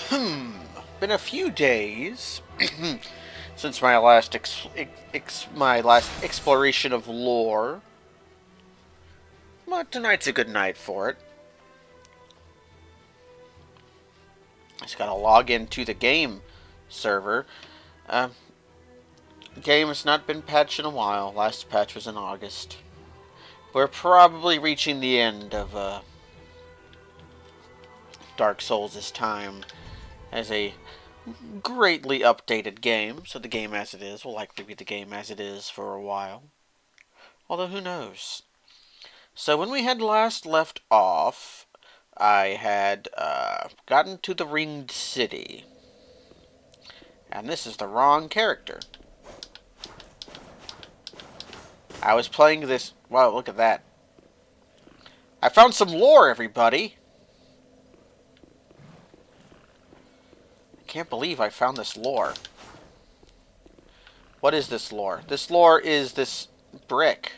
Been a few days since my last my last exploration of lore, but tonight's a good night for it. Just gotta log into the game server. Uh, game has not been patched in a while. Last patch was in August. We're probably reaching the end of Dark Souls this time as a greatly updated game, so the game as it is will likely be the game as it is for a while. Although, who knows? So when we had last left off, I had gotten to the Ringed City. And this is the wrong character. I was playing this... Wow, look at that. I found some lore, everybody! I can't believe I found this lore. What is this lore? This lore is this brick.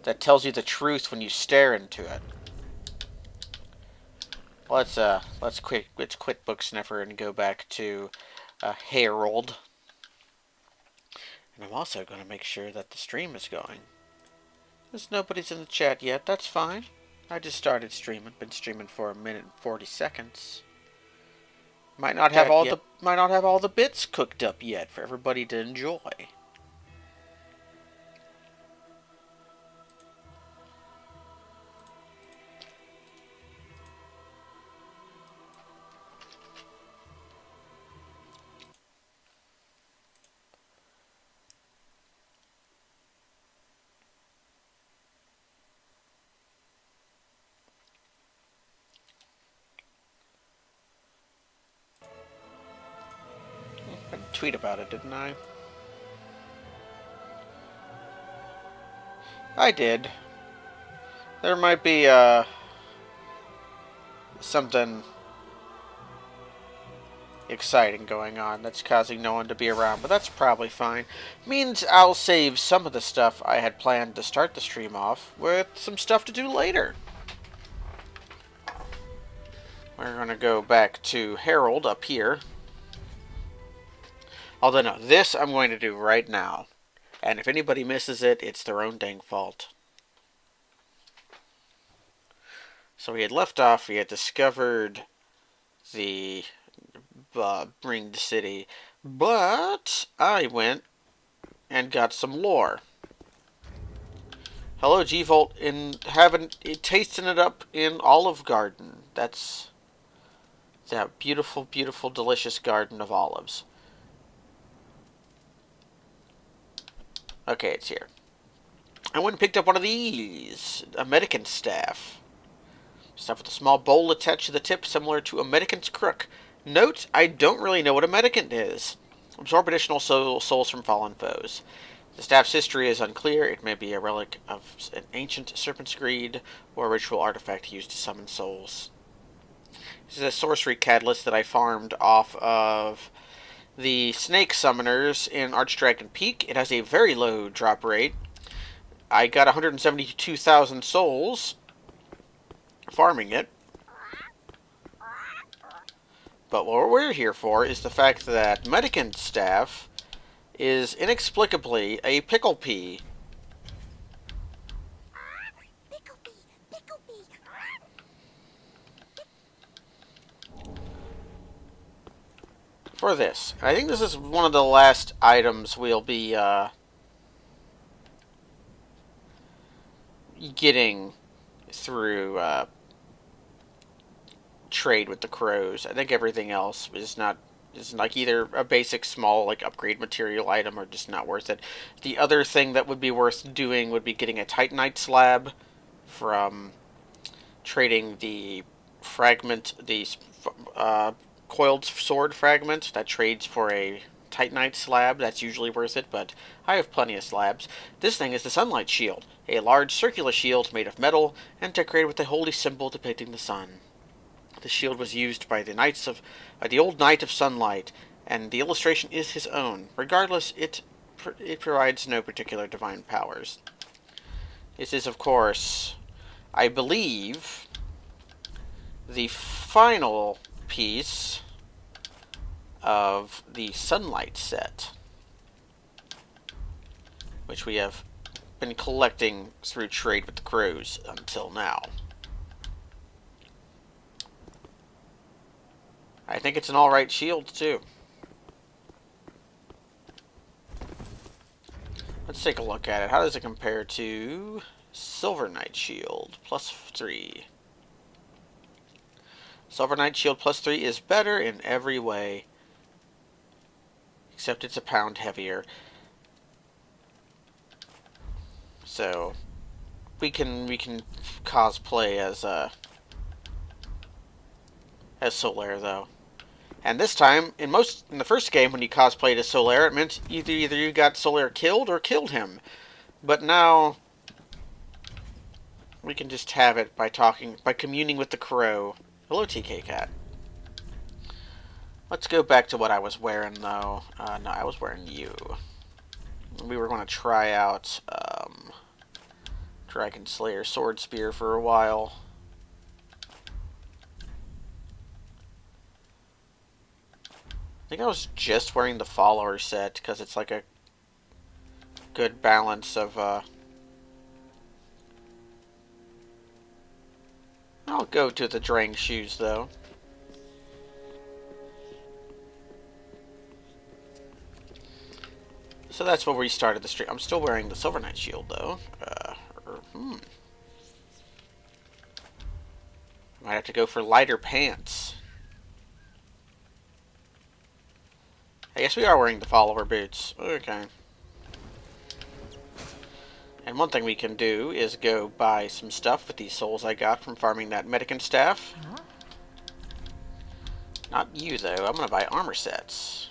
That tells you the truth when you stare into it. Let's quit Book Sniffer and go back to Herald. And I'm also going to make sure that the stream is going. There's nobody's in the chat yet. That's fine. I just started streaming. Been streaming for 1 minute and 40 seconds. Might not have all the bits cooked up yet for everybody to enjoy. I tweet about it, didn't I? I did. There might be something exciting going on that's causing no one to be around, but that's probably fine. Means I'll save some of the stuff I had planned to start the stream off with some stuff to do later. We're going to go back to Herald up here. Although no, this I'm going to do right now. And if anybody misses it, it's their own dang fault. So we had left off, we had discovered the Ringed City, but I went and got some lore. Hello, G-Volt, in tasting it up in Olive Garden. That's that beautiful, beautiful, delicious garden of olives. Okay, it's here. I went and picked up one of these, a Medicant staff. Staff with a small bowl attached to the tip, similar to a Medicant's crook. Note, I don't really know what a Medicant is. Absorb additional souls from fallen foes. The staff's history is unclear. It may be a relic of an ancient serpent's greed, or a ritual artifact used to summon souls. This is a sorcery catalyst that I farmed off of the snake summoners in Archdragon Peak. It has a very low drop rate. I got 172,000 souls farming it. But what we're here for is the fact that Medicant staff is inexplicably a pickle pea. For this. And I think this is one of the last items we'll be getting through trade with the crows. I think everything else is like either a basic small like upgrade material item or just not worth it. The other thing that would be worth doing would be getting a Titanite slab from trading the fragment, the coiled sword fragment that trades for a Titanite slab. That's usually worth it, but I have plenty of slabs. This thing is the Sunlight Shield, a large circular shield made of metal and decorated with a holy symbol depicting the sun. The shield was used by the old Knight of Sunlight, and the illustration is his own. Regardless, it provides no particular divine powers. This is, of course, I believe the final piece of the sunlight set, which we have been collecting through trade with the crows until now. I think it's an alright shield, too. Let's take a look at it. How does it compare to Silver Knight Shield? +3. Silver Knight Shield +3 is better in every way, except it's a pound heavier. So we can cosplay as Solaire, though. And this time, in the first game, when you cosplayed as Solaire, it meant either you got Solaire killed or killed him. But now we can just have it by communing with the crow. Hello, TK Cat. Let's go back to what I was wearing, though. No, I was wearing you. We were going to try out Dragon Slayer Sword Spear for a while. I think I was just wearing the follower set because it's like a good balance of I'll go to the Drang shoes though. So that's where we started the stream. I'm still wearing the Silver Knight shield though. Might have to go for lighter pants. I guess we are wearing the follower boots. Okay. And one thing we can do is go buy some stuff with these souls I got from farming that Medican staff. Not you, though. I'm going to buy armor sets.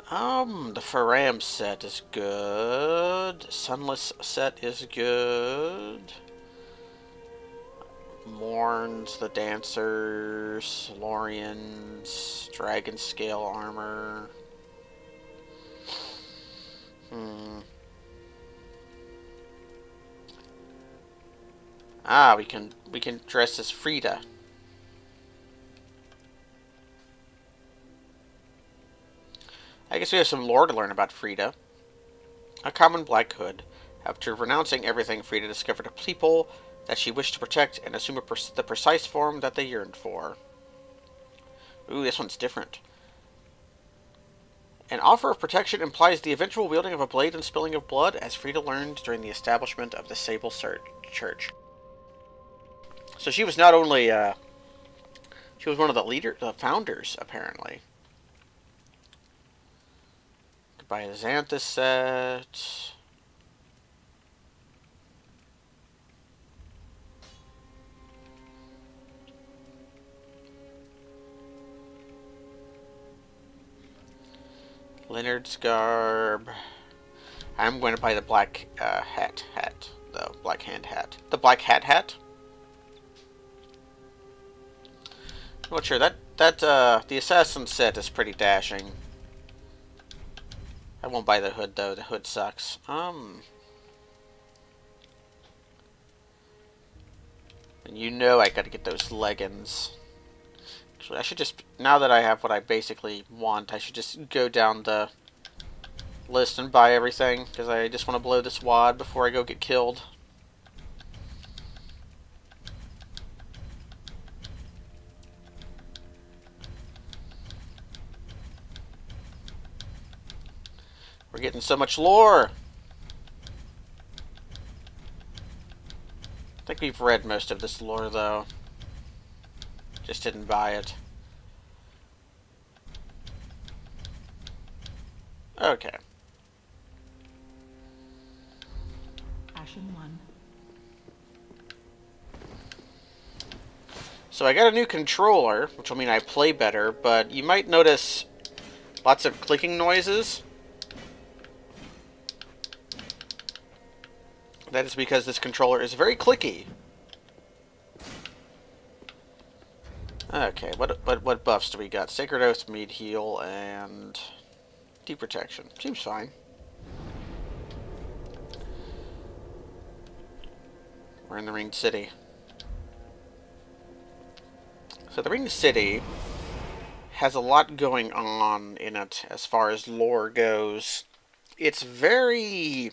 The Faram set is good. Sunless set is good. Morns, the Dancers, Lorians, Dragon Scale armor. Ah, we can dress as Frida. I guess we have some lore to learn about Frida. A common Black Hood. After renouncing everything, Frida discovered a people that she wished to protect and assume the precise form that they yearned for. Ooh, this one's different. An offer of protection implies the eventual wielding of a blade and spilling of blood, as Frida learned during the establishment of the Sable Church. So she was not only, she was one of the founders, apparently. Could buy a Xanthus set. Leonard's garb. I'm going to buy the black hat. The black hand hat. The black hat. I'm not sure. The assassin set is pretty dashing. I won't buy the hood though. The hood sucks. And you know I gotta get those leggings. Actually, I should just, now that I have what I basically want, I should just go down the list and buy everything, because I just want to blow this wad before I go get killed. We're getting so much lore! I think we've read most of this lore, though. Just didn't buy it. Okay. Ashen 1. So I got a new controller, which will mean I play better, but you might notice lots of clicking noises. That is because this controller is very clicky. Okay, what buffs do we got? Sacred Oath, Mead Heal, and Deep Protection. Seems fine. We're in the Ringed City. So the Ringed City has a lot going on in it as far as lore goes. It's very...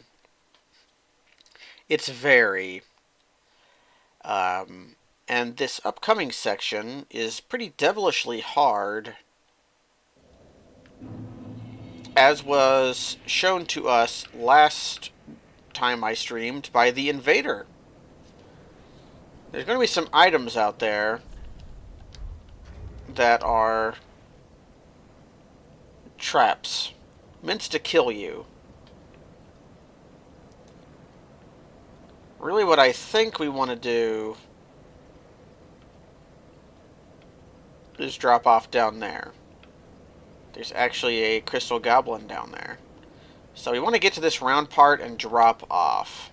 and this upcoming section is pretty devilishly hard, as was shown to us last time I streamed by the Invader. There's going to be some items out there that are traps, meant to kill you. Really what I think we want to do is drop off down there. There's actually a crystal goblin down there. So we want to get to this round part and drop off.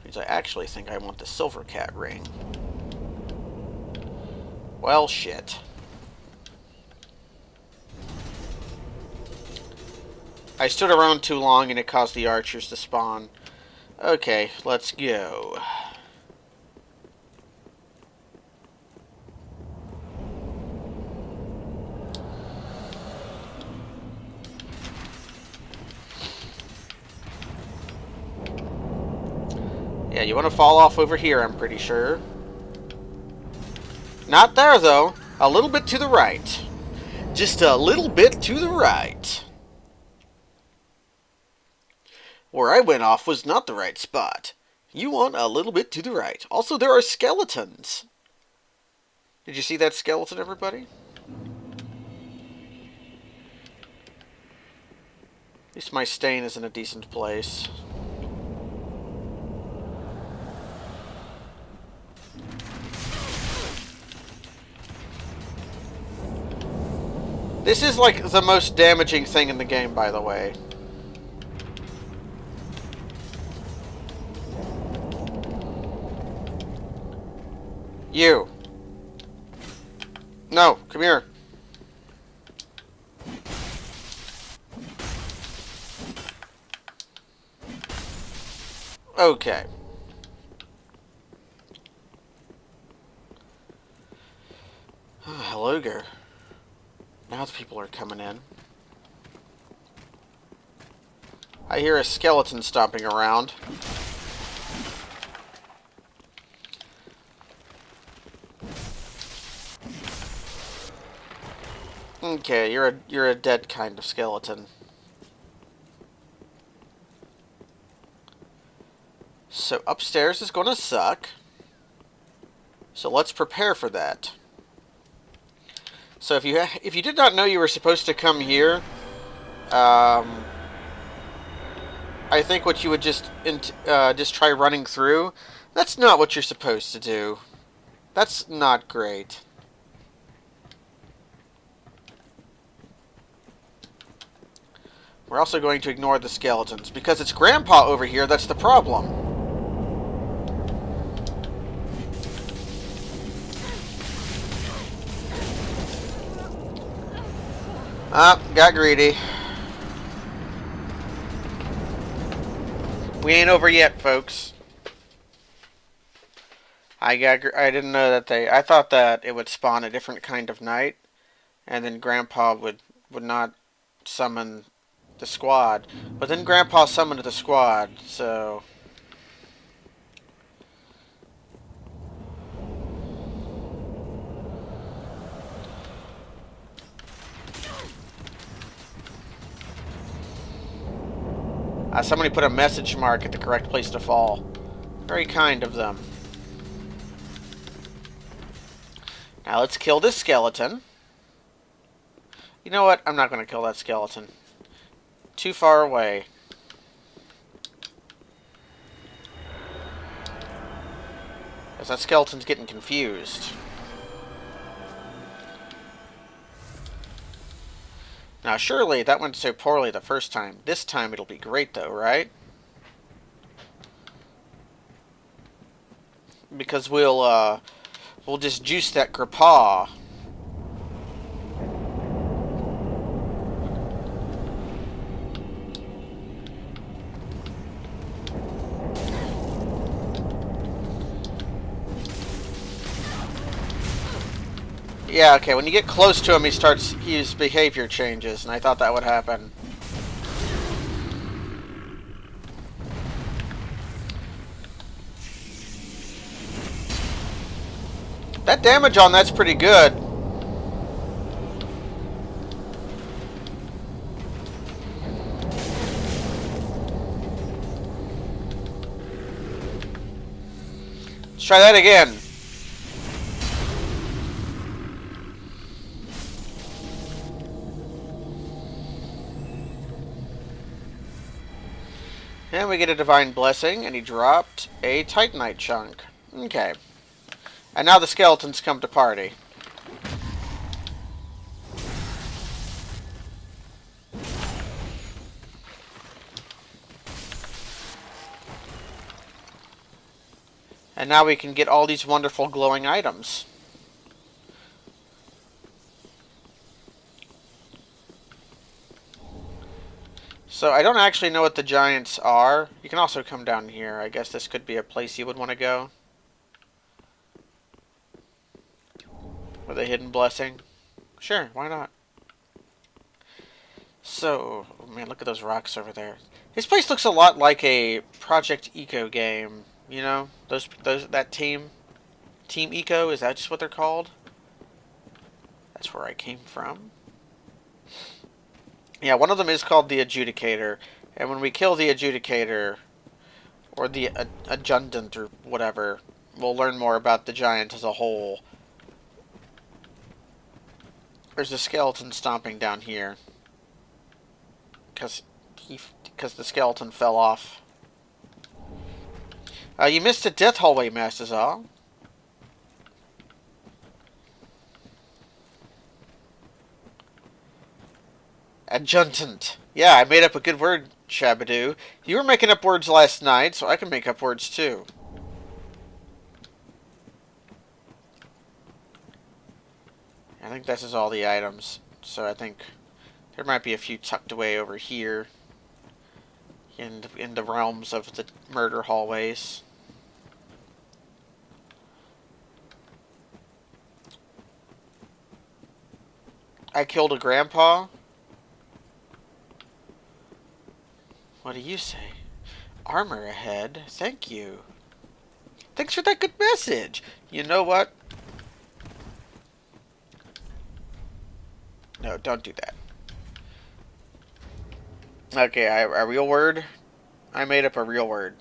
Because I actually think I want the silver cat ring. Well, shit. I stood around too long and it caused the archers to spawn. Okay, let's go. Yeah, you want to fall off over here, I'm pretty sure. Not there, though. A little bit to the right. Just a little bit to the right. Where I went off was not the right spot. You want a little bit to the right. Also, there are skeletons. Did you see that skeleton, everybody? At least my stain is in a decent place. This is like the most damaging thing in the game, by the way. You. No, come here. Okay. Hello, Ger. Now the people are coming in. I hear a skeleton stomping around. Okay, you're a dead kind of skeleton. So upstairs is gonna suck. So let's prepare for that. So if you did not know you were supposed to come here, I think what you would just try running through. That's not what you're supposed to do. That's not great. We're also going to ignore the skeletons because it's Grandpa over here that's the problem. Ah, got greedy. We ain't over yet, folks. I didn't know that I thought that it would spawn a different kind of knight, and then Grandpa would not summon the squad. But then Grandpa summoned the squad, so... somebody put a message mark at the correct place to fall. Very kind of them. Now let's kill this skeleton. You know what? I'm not going to kill that skeleton. Too far away. Because that skeleton's getting confused. Now, surely that went so poorly the first time. This time it'll be great, though, right? Because we'll just juice that grandpa. Yeah, okay, when you get close to him, his behavior changes, and I thought that would happen. That damage on that's pretty good. Let's try that again. And we get a Divine Blessing, and he dropped a Titanite chunk. Okay. And now the skeletons come to party. And now we can get all these wonderful glowing items. So I don't actually know what the giants are. You can also come down here. I guess this could be a place you would want to go. With a hidden blessing. Sure, why not? So, man, look at those rocks over there. This place looks a lot like a Project Eco game. You know, that team, Team Eco. Is that just what they're called? That's where I came from. Yeah, one of them is called the Adjudicator, and when we kill the Adjudicator or the Adjutant or whatever, we'll learn more about the giant as a whole. There's a skeleton stomping down here. Because the skeleton fell off. You missed a death hallway, Mastazal. Adjutant. Yeah, I made up a good word, Shabadoo. You were making up words last night, so I can make up words too. I think this is all the items. So I think there might be a few tucked away over here. In the realms of the murder hallways. I killed a grandpa. What do you say? Armor ahead. Thank you. Thanks for that good message. You know what? No, don't do that. Okay, a real word? I made up a real word.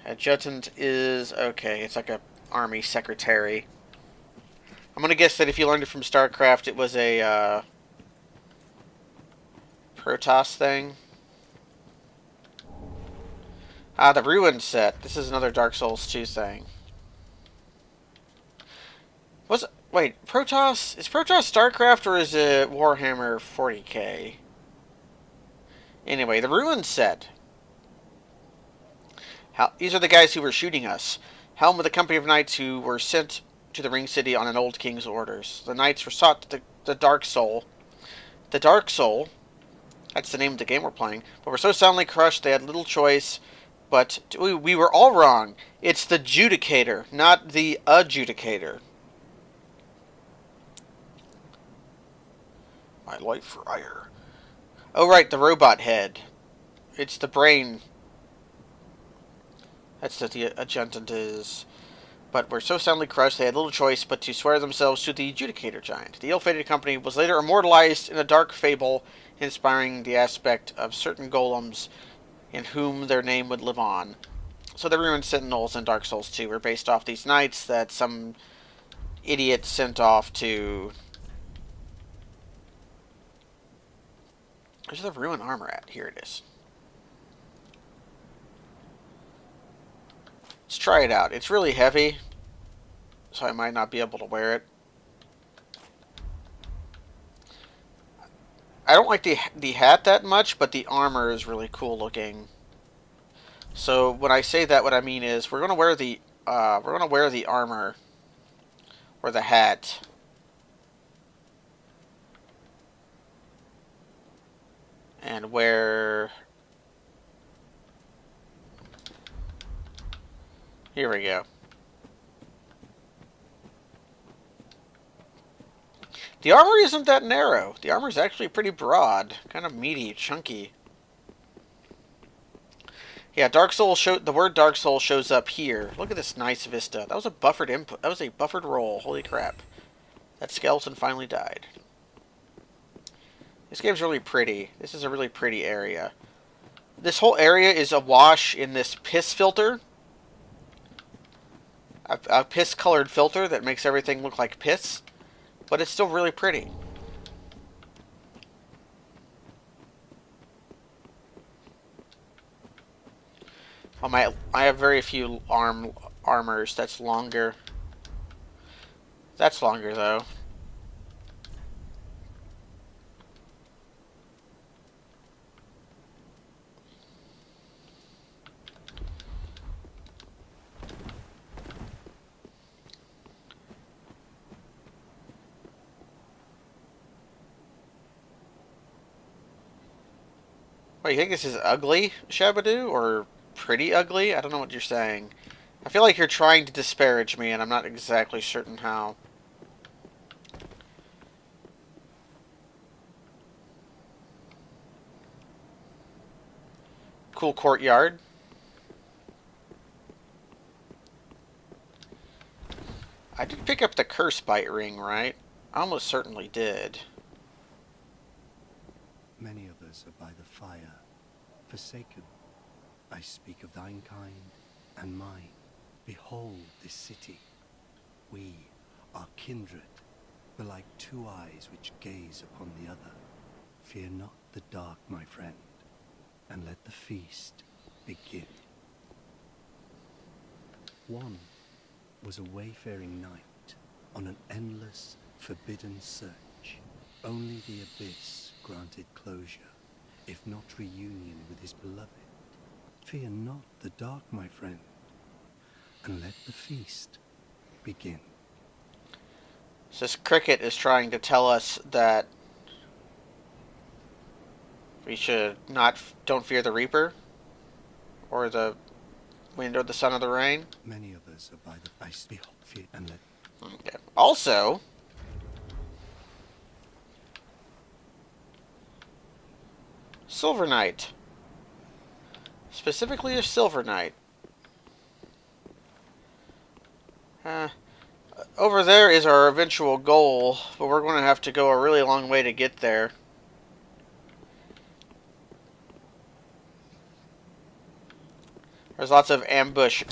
Adjutant is... okay, it's like a army secretary. I'm gonna guess that if you learned it from StarCraft, it was a, Protoss thing. Ah, the Ruin set. This is another Dark Souls 2 thing. Wait, Protoss? Is Protoss StarCraft or is it Warhammer 40k? Anyway, the Ruin set. These are the guys who were shooting us. Helm of the company of knights who were sent to the Ring City on an old king's orders. The knights were sought the Dark Soul. The Dark Soul, that's the name of the game we're playing, but were so soundly crushed they had little choice. But we were all wrong. It's the Judicator, not the Adjudicator. My life for ire. Oh, right, the robot head. It's the brain. That's what the Adjutant is. But were so soundly crushed they had little choice but to swear themselves to the Adjudicator giant. The ill-fated company was later immortalized in a dark fable inspiring the aspect of certain golems in whom their name would live on. So the Ruined Sentinels in Dark Souls 2 were based off these knights that some idiot sent off to... Where's the Ruin armor at? Here it is. Let's try it out. It's really heavy, so I might not be able to wear it. I don't like the hat that much, but the armor is really cool looking. So when I say that, what I mean is we're gonna wear the armor or the hat. And wear Here we go. The armor isn't that narrow. The armor is actually pretty broad. Kind of meaty, chunky. Yeah, Dark Soul the word Dark Soul shows up here. Look at this nice vista. That was a buffered input. That was a buffered roll. Holy crap. That skeleton finally died. This game's really pretty. This is a really pretty area. This whole area is awash in this piss filter. A piss-colored filter that makes everything look like piss. But it's still really pretty. I have very few armors. That's longer. That's longer, though. Wait, you think this is ugly, Shabadoo? Or pretty ugly? I don't know what you're saying. I feel like you're trying to disparage me, and I'm not exactly certain how. Cool courtyard. I did pick up the curse bite ring, right? I almost certainly did. Many of us are by the fire, forsaken. I speak of thine kind and mine. Behold this city. We are kindred, but like two eyes which gaze upon the other. Fear not the dark, my friend, and let the feast begin. One was a wayfaring knight on an endless, forbidden search. Only the abyss granted closure, if not reunion with his beloved. Fear not the dark, my friend, and let the feast begin. So this cricket is trying to tell us that we should don't fear the Reaper, or the wind, or the sun, or the rain. Many of us are by the ice. Behold, fear and let. Okay. Also, Silver Knight. Specifically a Silver Knight. Over there is our eventual goal, but we're going to have to go a really long way to get there. There's lots of ambush.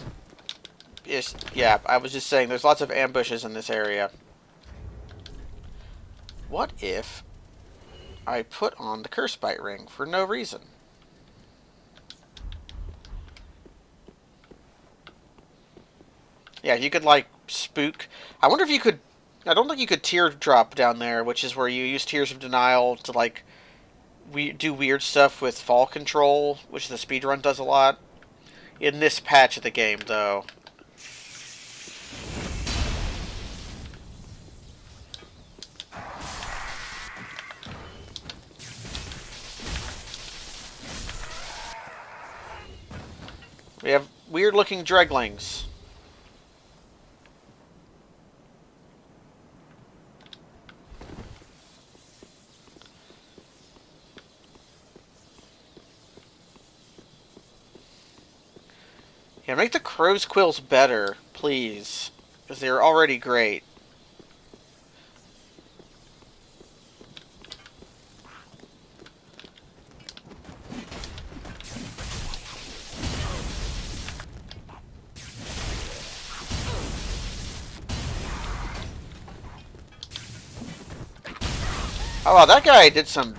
Yeah, I was just saying, there's lots of ambushes in this area. What if I put on the curse bite ring for no reason? Yeah, you could, like, spook. I wonder if you could. I don't think you could teardrop down there, which is where you use Tears of Denial to, like, do weird stuff with fall control, which the speedrun does a lot. In this patch of the game, though. We have weird-looking dreglings. Yeah, make the crow's quills better, please. Because they're already great. Oh, wow, that guy did some...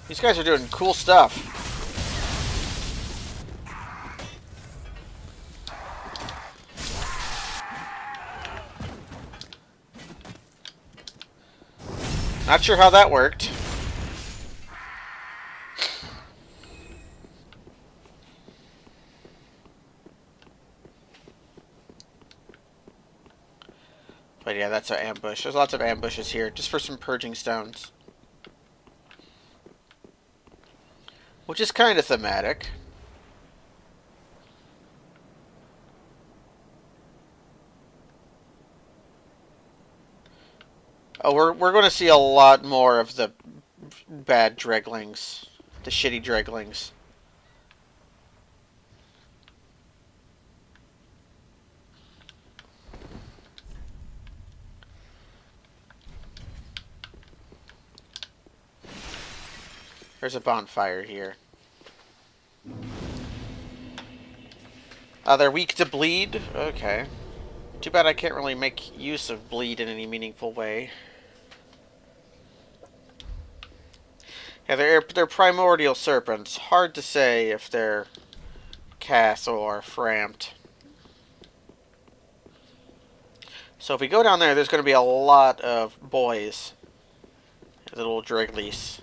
These guys are doing cool stuff. Not sure how that worked. But yeah, that's an ambush. There's lots of ambushes here, just for some purging stones. which is kind of thematic. Oh, we're going to see a lot more of the bad dreglings, the shitty dreglings. There's a bonfire here. They're weak to bleed? Okay. Too bad I can't really make use of bleed in any meaningful way. Yeah, they're primordial serpents. Hard to say if they're Cass or Framped. So if we go down there, there's going to be a lot of boys. The little Dreglies.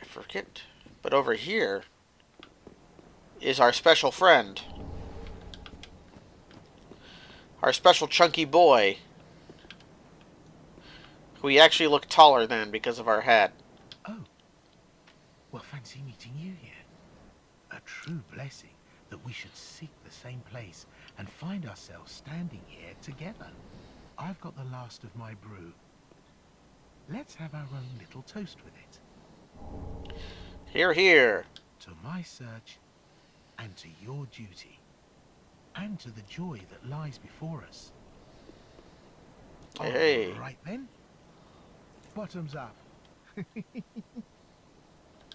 I forget. But over here is our special friend. Our special chunky boy. Who we actually look taller than because of our hat. Oh, well, fancy meeting you here. A true blessing that we should seek the same place and find ourselves standing here together. I've got the last of my brew. Let's have our own little toast with it. Hear, hear. To my search, and to your duty, and to the joy that lies before us. Hey. All right then. Bottoms up.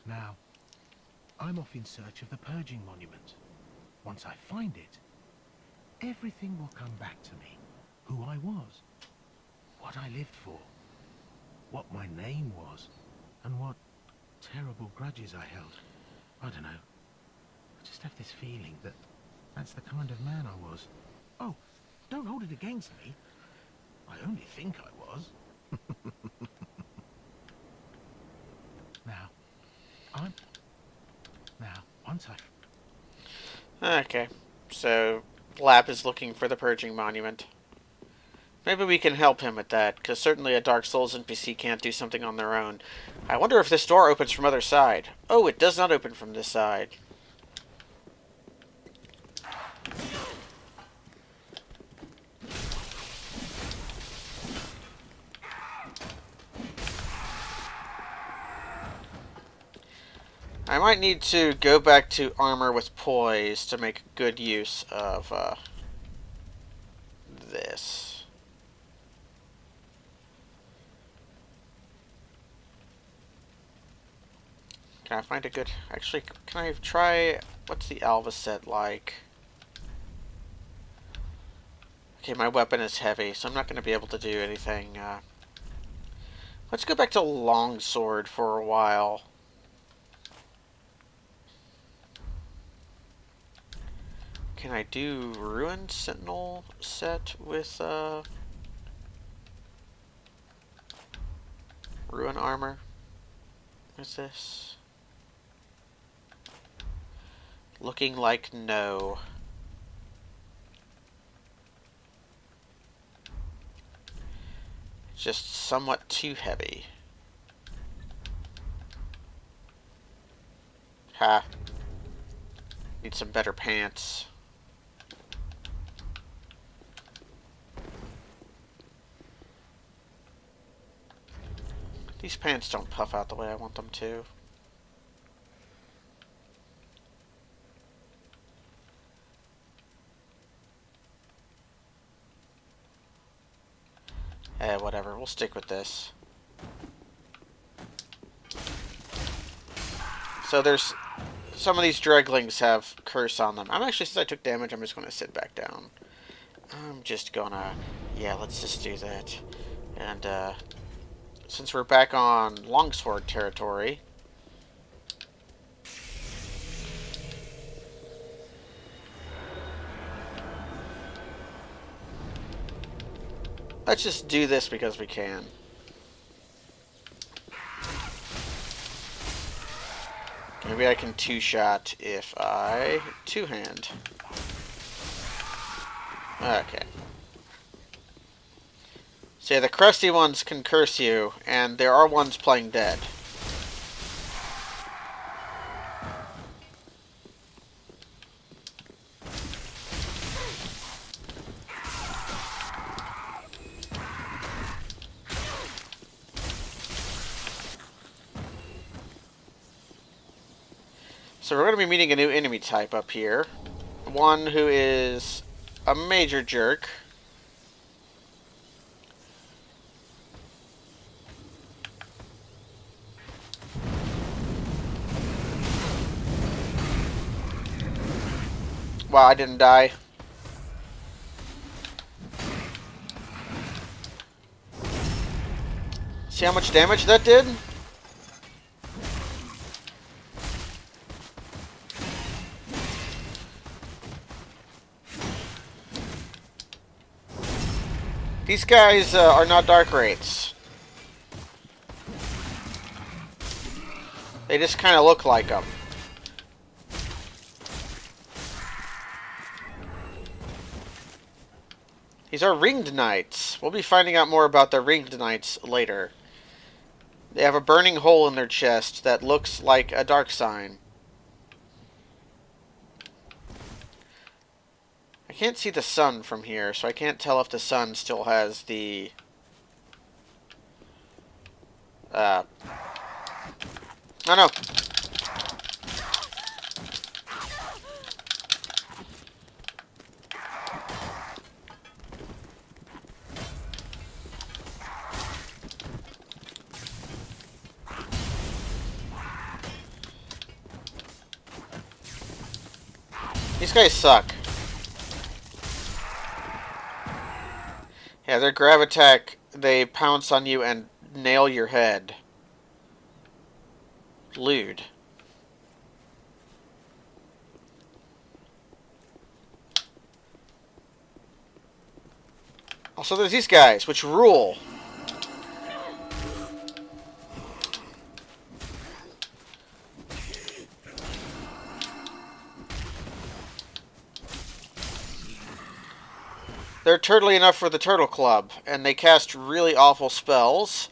Now, I'm off in search of the purging monument. Once I find it, everything will come back to me. Who I was, what I lived for, what my name was, and what terrible grudges I held. I don't know. I just have this feeling that that's the kind of man I was. Oh, don't hold it against me. I only think I was. Now, once I've... Okay. So, Lap is looking for the purging monument. Maybe we can help him with that, because certainly a Dark Souls NPC can't do something on their own. I wonder if this door opens from other side. Oh, it does not open from this side. I might need to go back to armor with poise to make good use of this. Can I find a good... Actually, can I try... What's the Alva set like? Okay, my weapon is heavy, so I'm not going to be able to do anything. Let's go back to longsword for a while. Can I do Ruined Sentinel set with Ruin armor? What's this? Looking like no. Just somewhat too heavy. Ha. Need some better pants. These pants don't puff out the way I want them to. Whatever. We'll stick with this. So there's... Some of these dreglings have curse on them. I'm actually, since I took damage, I'm just going to sit back down. I'm just gonna... Yeah, let's just do that. And, since we're back on longsword territory... Let's just do this because we can. Maybe I can two-shot if I two-hand. Okay. So yeah, the crusty ones can curse you, and there are ones playing dead. So we're going to be meeting a new enemy type up here. One who is a major jerk. Wow, I didn't die. See how much damage that did? These guys are not dark wraiths. They just kind of look like them. These are ringed knights. We'll be finding out more about the ringed knights later. They have a burning hole in their chest that looks like a dark sign. I can't see the sun from here, so I can't tell if the sun still has the... I don't know. These guys suck. Yeah, their grab attack, they pounce on you and nail your head. Lewd. Also, there's these guys, which rule. They're turtly enough for the Turtle Club, and they cast really awful spells.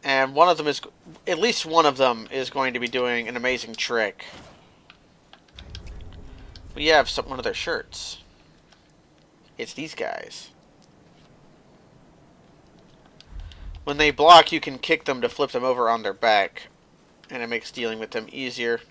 And one of them is, at least one of them is going to be doing an amazing trick. We have one of their shirts. It's these guys. When they block, you can kick them to flip them over on their back, and it makes dealing with them easier.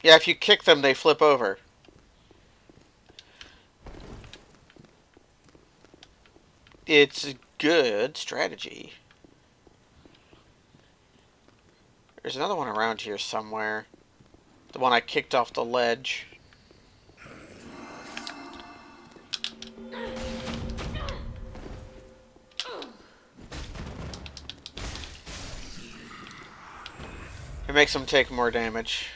Yeah, if you kick them, they flip over. It's a good strategy. There's another one around here somewhere. The one I kicked off the ledge. It makes them take more damage.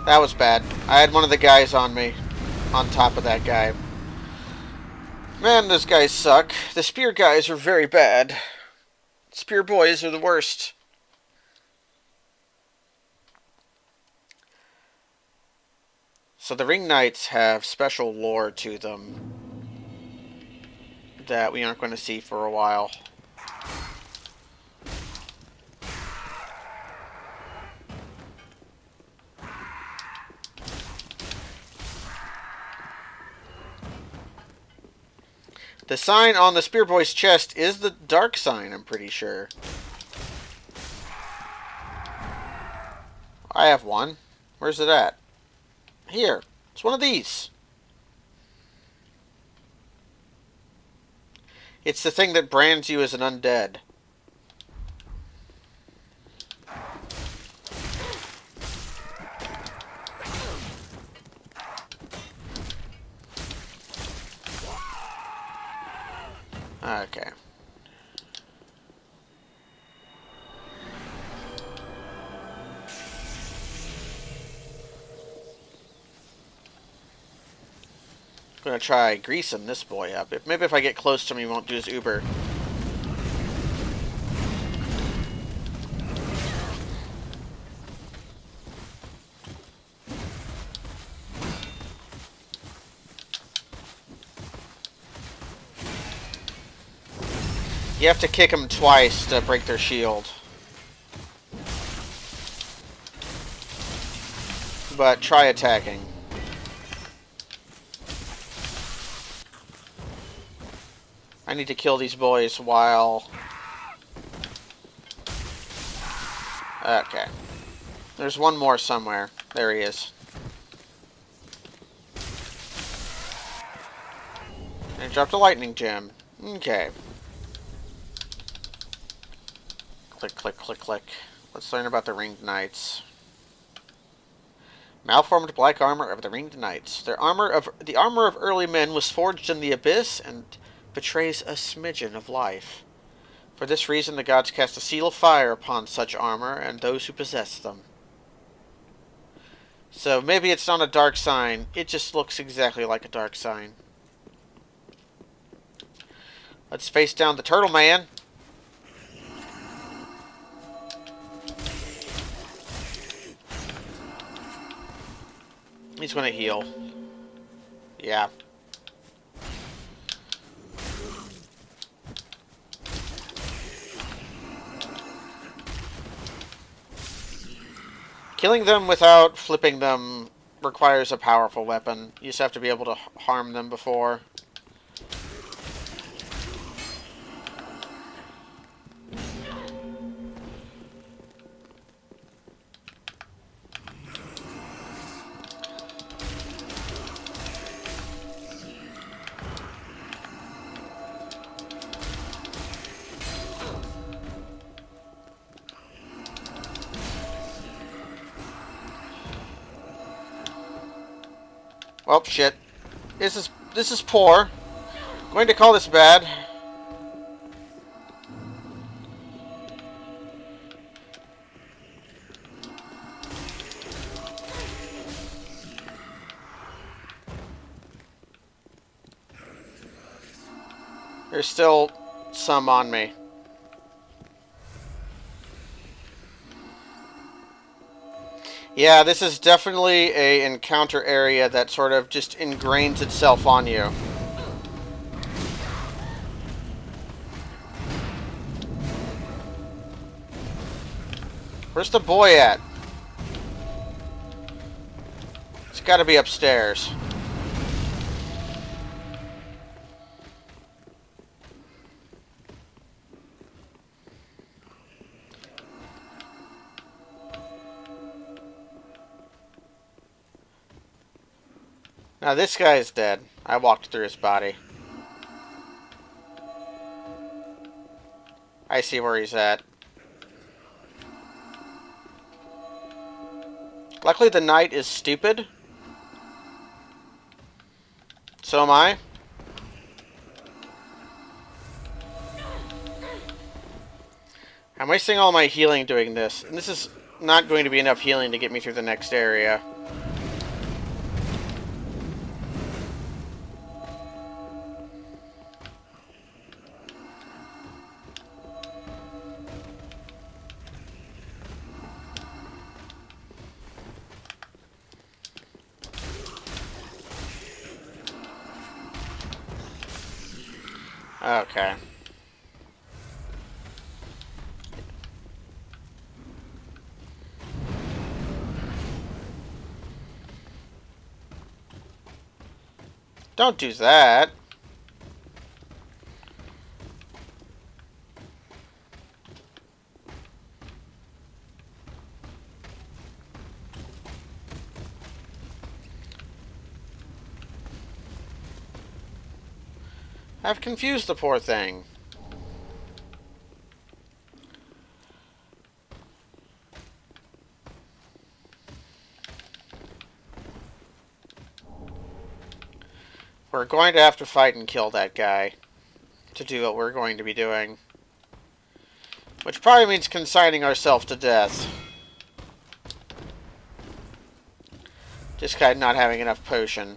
That was bad. I had one of the guys on me. On top of that guy. Man, those guys suck. The spear guys are very bad. Spear boys are the worst. So the ring knights have special lore to them that we aren't going to see for a while. The sign on the Spear Boy's chest is the dark sign, I'm pretty sure. I have one. Where's it at? Here. It's one of these. It's the thing that brands you as an undead. Okay. I'm gonna try greasing this boy up. Maybe if I get close to him, he won't do his Uber. You have to kick them twice to break their shield. But try attacking. I need to kill these boys while... Okay. There's one more somewhere. There he is. And dropped a lightning gem. Okay. Click, click, click, click. Let's learn about the Ringed Knights. Malformed black armor of the Ringed Knights. The armor of early men was forged in the abyss and betrays a smidgen of life. For this reason, the gods cast a seal of fire upon such armor and those who possess them. So maybe it's not a dark sign. It just looks exactly like a dark sign. Let's face down the Turtle Man. He's gonna heal. Yeah. Killing them without flipping them requires a powerful weapon. You just have to be able to harm them before. Oh shit. This is poor. Going to call this bad. There's still some on me. Yeah, this is definitely a encounter area that sort of just ingrains itself on you. Where's the boy at? It's gotta be upstairs. Now this guy is dead. I walked through his body. I see where he's at. Luckily the knight is stupid. So am I. I'm wasting all my healing doing this. And this is not going to be enough healing to get me through the next area. Okay. Don't do that. I've confused the poor thing. We're going to have to fight and kill that guy to do what we're going to be doing. Which probably means consigning ourselves to death. This guy not having enough potion.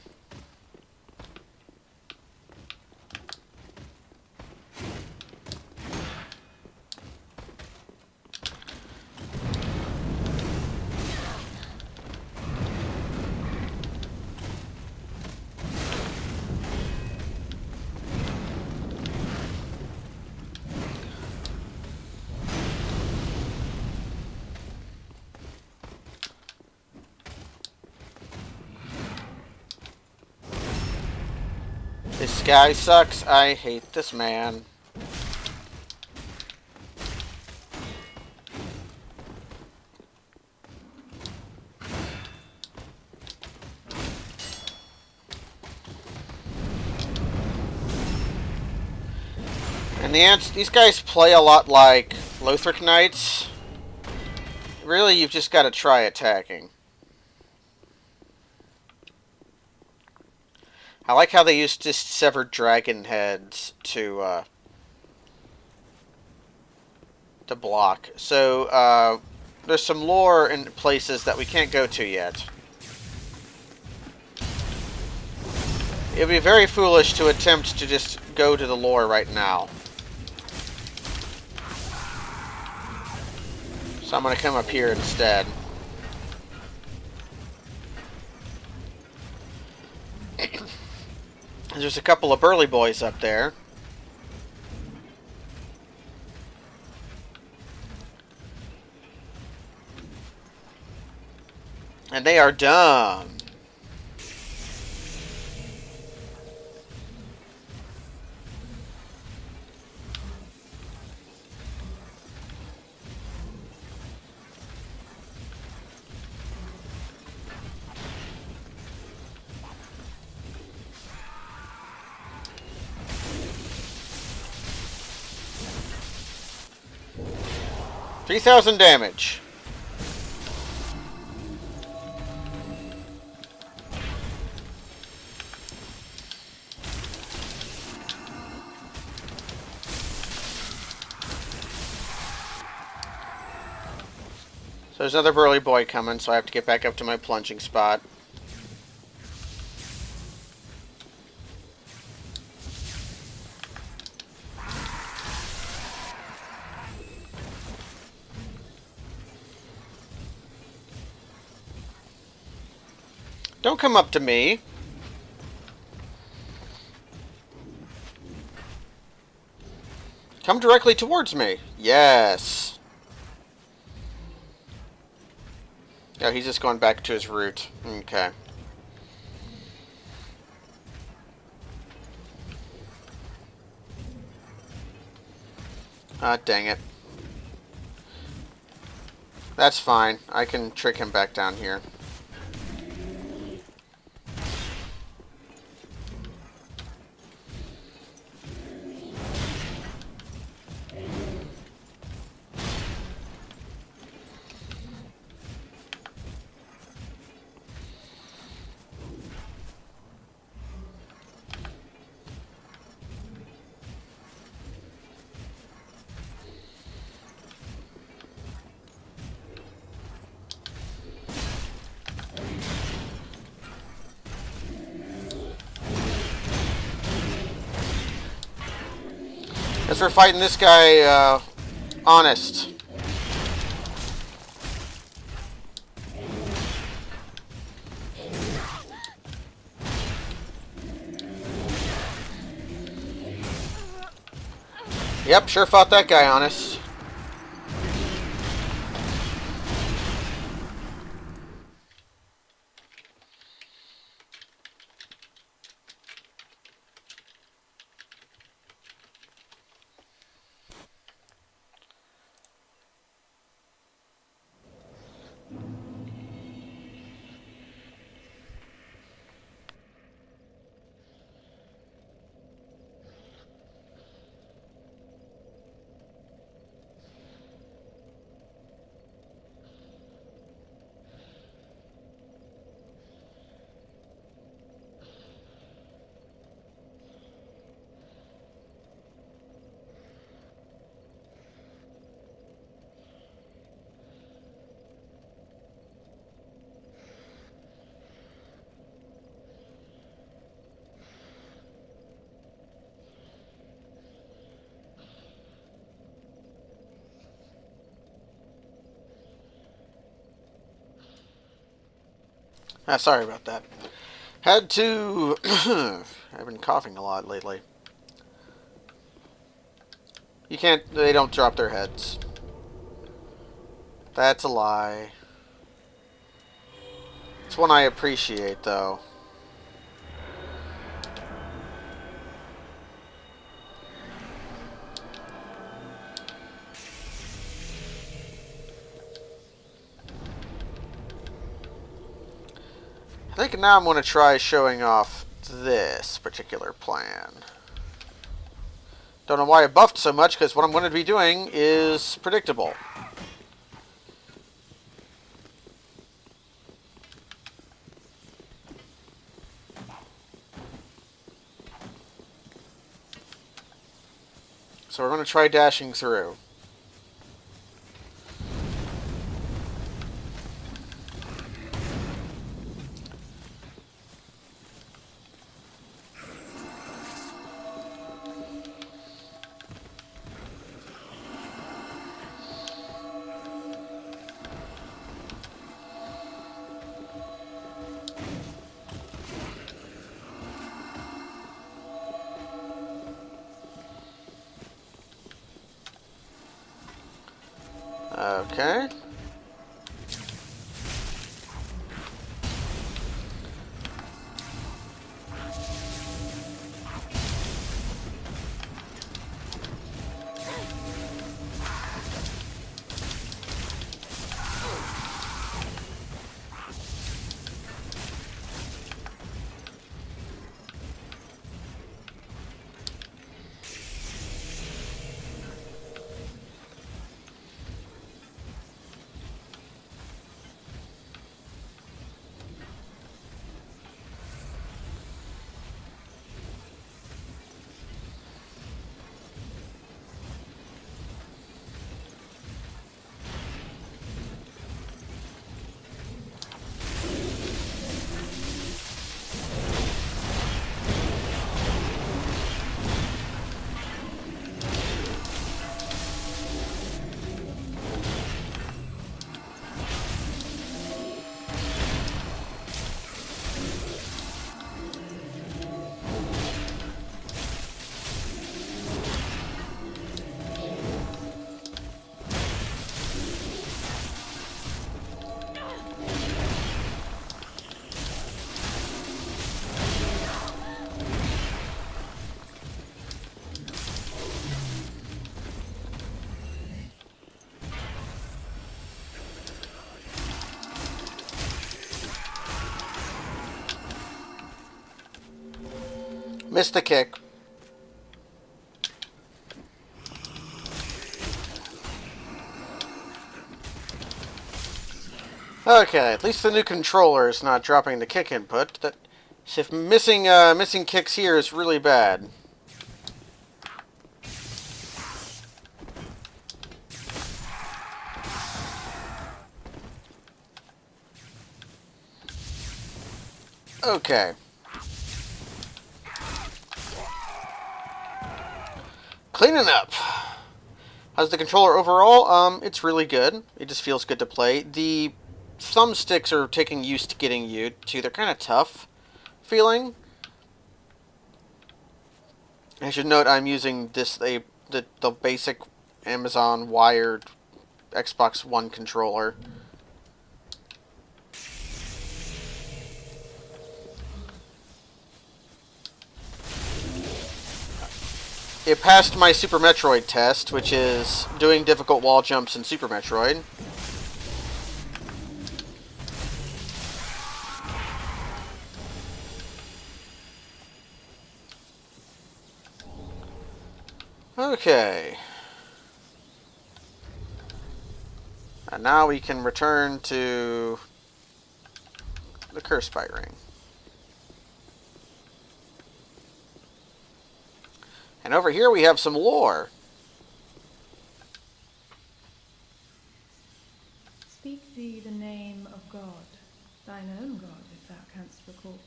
This guy sucks. I hate this man. And these guys play a lot like Lothric Knights. Really, you've just got to try attacking. I like how they used just severed dragon heads to block. So, there's some lore in places that we can't go to yet. It would be very foolish to attempt to just go to the lore right now. So I'm going to come up here instead. There's a couple of burly boys up there. And they are dumb. $3,000 damage. So there's another burly boy coming, so I have to get back up to my plunging spot. Don't come up to me. Come directly towards me. Yes. Oh, he's just going back to his route. Okay. Ah, dang it. That's fine. I can trick him back down here. As we're fighting this guy, honest. Yep, sure fought that guy honest. Ah, sorry about that. Had to... I've been coughing a lot lately. You can't... They don't drop their heads. That's a lie. It's one I appreciate, though. I think now I'm going to try showing off this particular plan. Don't know why I buffed so much, because what I'm going to be doing is predictable. So we're going to try dashing through. Okay. Missed the kick. Okay, at least the new controller is not dropping the kick input. That, if missing kicks here is really bad. Okay. Cleaning up. How's the controller overall? It's really good. It just feels good to play. The thumbsticks are taking used to getting used to. They're kind of tough feeling. I should note I'm using the basic Amazon wired Xbox One controller. It passed my Super Metroid test, which is doing difficult wall jumps in Super Metroid. Okay. And now we can return to the Curse Bite Ring. And over here we have some lore. Speak thee the name of God, thine own God, if thou canst recall.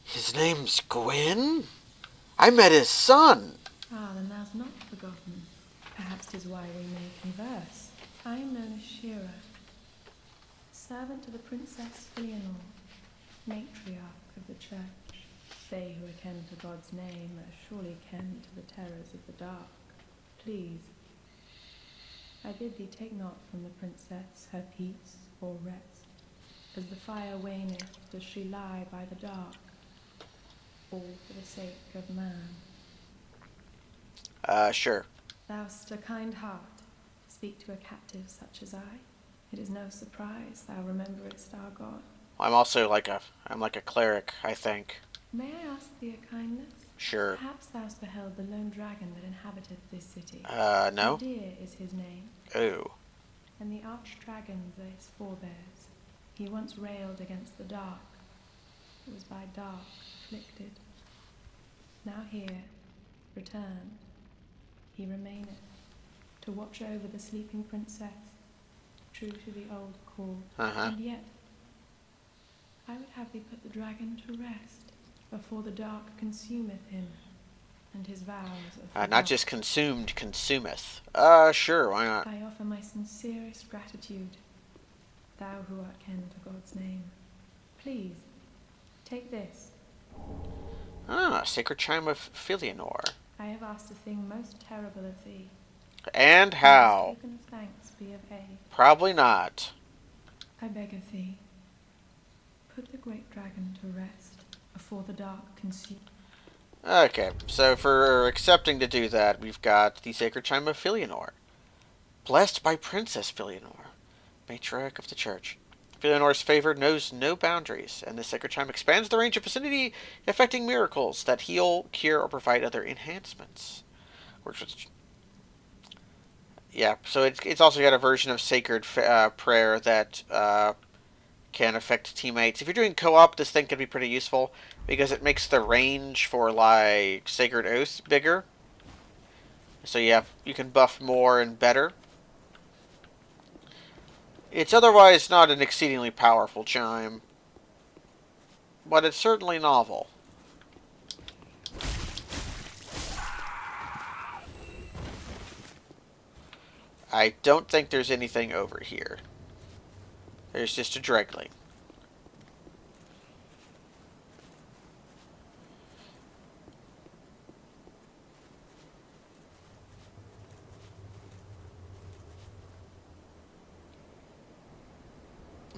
His name's Gwyn? I met his son. Ah, then thou'st not forgotten. Perhaps 'tis why we may converse. I am known as Shira, servant to the Princess Eleanor, matriarch of the church. They who are ken to God's name are surely ken to the terrors of the dark. Please, I bid thee take not from the princess her peace or rest. As the fire waneth, does she lie by the dark, all for the sake of man. Sure. Thou'st a kind heart, speak to a captive such as I. It is no surprise thou rememberest our god. I'm also I'm like a cleric, I think. May I ask thee a kindness? Sure. Perhaps thou hast beheld the lone dragon that inhabiteth this city. No? Dear is his name, Ooh. and the arch-dragons are his forebears. He once railed against the dark. It was by dark afflicted. Now here, returned, he remaineth, to watch over the sleeping princess, true to the old call. And yet, I would have thee put the dragon to rest, before the dark consumeth him, and his vows of Not just consumed, consumeth. Sure, why not? I offer my sincerest gratitude, thou who art kin to God's name. Please, take this. Sacred Chime of Filianor. I have asked a thing most terrible of thee. And how? Token of thanks be of aid. Probably not. I beg of thee, put the great dragon to rest, before the dark consume. Okay, so for accepting to do that, we've got the Sacred Chime of Filianor. Blessed by Princess Filianor, matriarch of the church. Filianor's favor knows no boundaries, and the Sacred Chime expands the range of vicinity, affecting miracles that heal, cure, or provide other enhancements. Yeah, so it's also got a version of Sacred Prayer that can affect teammates. If you're doing co-op, this thing can be pretty useful, because it makes the range for, like, Sacred Oath bigger. So you can buff more and better. It's otherwise not an exceedingly powerful chime, but it's certainly novel. I don't think there's anything over here. There's just a Dregling.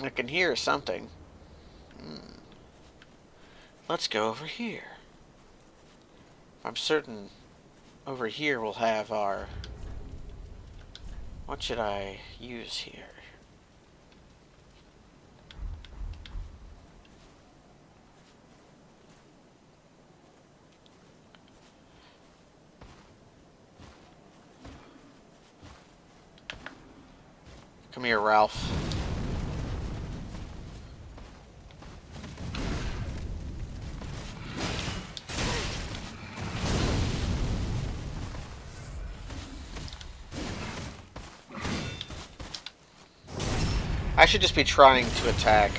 I can hear something. Let's go over here. I'm certain over here we'll have our... What should I use here? Come here, Ralph. I should just be trying to attack.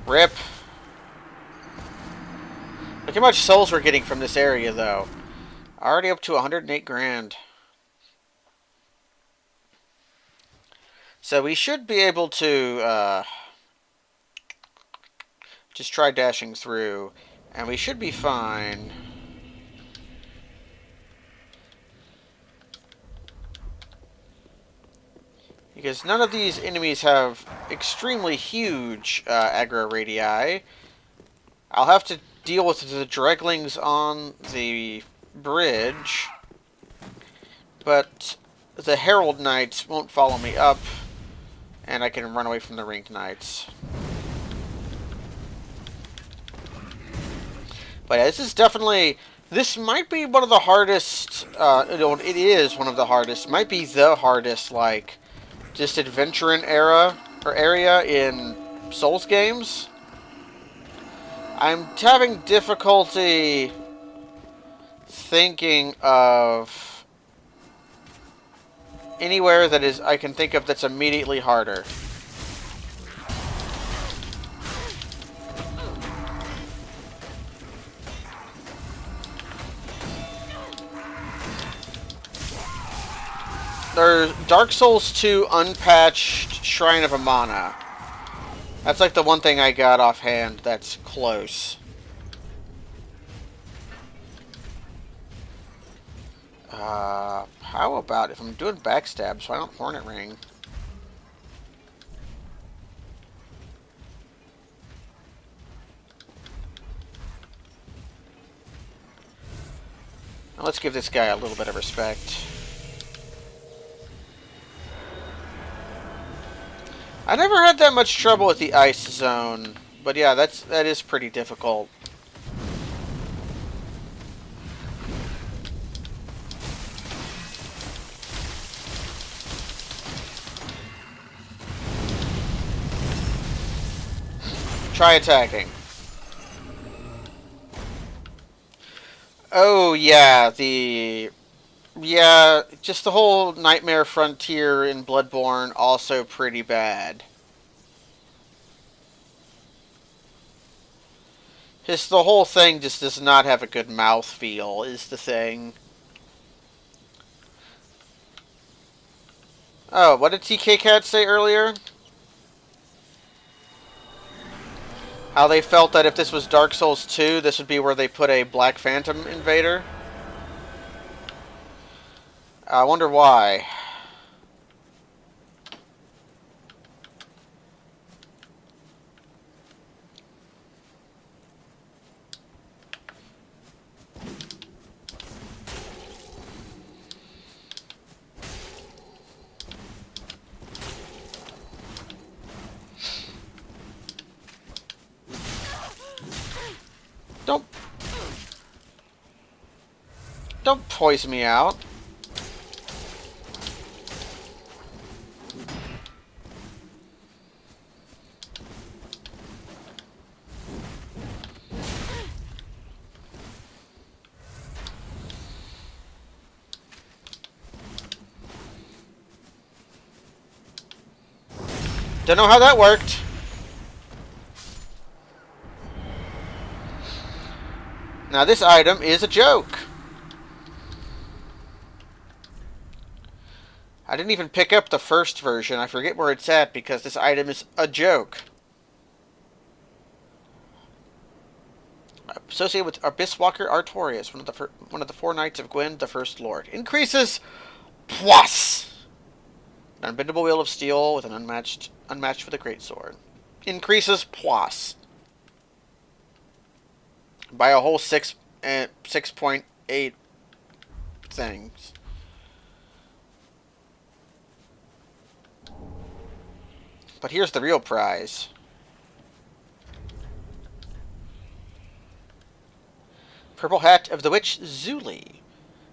Rip. Look how much souls we're getting from this area, though. Already up to 108 grand. So we should be able to just try dashing through, and we should be fine. Because none of these enemies have extremely huge aggro radii. I'll have to deal with the Dreglings on the bridge, but the Herald Knights won't follow me up, and I can run away from the Ringed Knights. But yeah, this is definitely... This might be one of the hardest... it is one of the hardest. Might be the hardest, like, just adventuring area in Souls games. I'm having difficulty thinking of anywhere that is I can think of that's immediately harder. There's Dark Souls 2 Unpatched Shrine of Amana. That's like the one thing I got offhand that's close. How about if I'm doing backstabs, why don't Hornet Ring? Now let's give this guy a little bit of respect. I never had that much trouble with the ice zone, but yeah, that is pretty difficult. Try attacking. Oh yeah, just the whole Nightmare Frontier in Bloodborne also pretty bad. Just the whole thing just does not have a good mouth feel, is the thing. Oh, what did TK Cat say earlier? How they felt that if this was Dark Souls 2, this would be where they put a Black Phantom invader? I wonder why. Don't... Don't poison me out. Don't know how that worked. Now this item is a joke. I didn't even pick up the first version. I forget where it's at because this item is a joke. Associated with Abysswalker Artorias, one of the four knights of Gwyn, the First Lord. Increases plus an unbendable wheel of steel with an unmatched for the greatsword. Increases plus by a whole 6.8 things. But here's the real prize. Purple hat of the witch Zuli,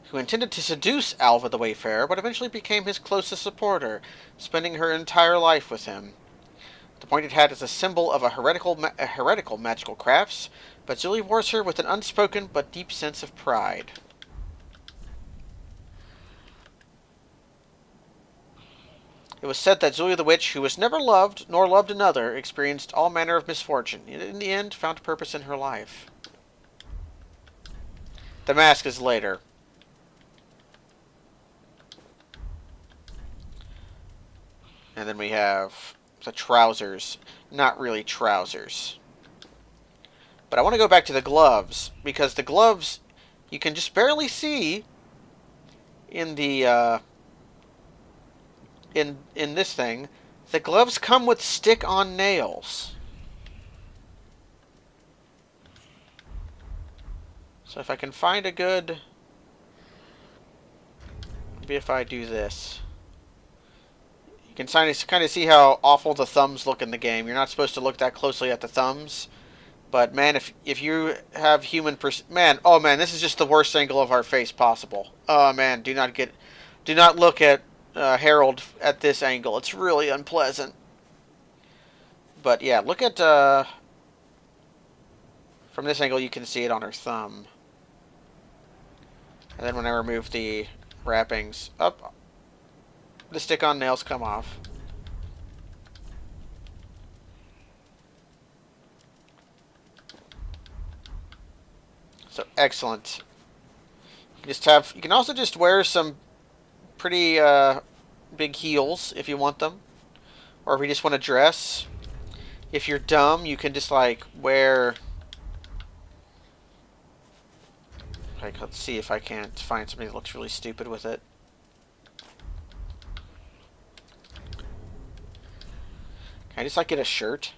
who intended to seduce Alva the Wayfarer, but eventually became his closest supporter, spending her entire life with him. The pointed hat is a symbol of a heretical magical crafts, but Zuli wears her with an unspoken but deep sense of pride. It was said that Zuli the Witch, who was never loved, nor loved another, experienced all manner of misfortune, and in the end found purpose in her life. The mask is later. And then we have the trousers. Not really trousers. But I want to go back to the gloves, because the gloves you can just barely see in the in this thing. The gloves come with stick-on nails. So if I can find a good... Maybe if I do this. You can kind of see how awful the thumbs look in the game. You're not supposed to look that closely at the thumbs. But man, if you have human... oh man, this is just the worst angle of our face possible. Oh man, do not look at Harold at this angle. It's really unpleasant. But yeah, look at... from this angle you can see it on her thumb. And then when I remove the wrappings, up, the stick-on nails come off. So excellent. You can also just wear some pretty big heels if you want them, or if you just want to dress. If you're dumb, you can just like wear. Like, let's see if I can't find something that looks really stupid with it. Can I just like get a shirt?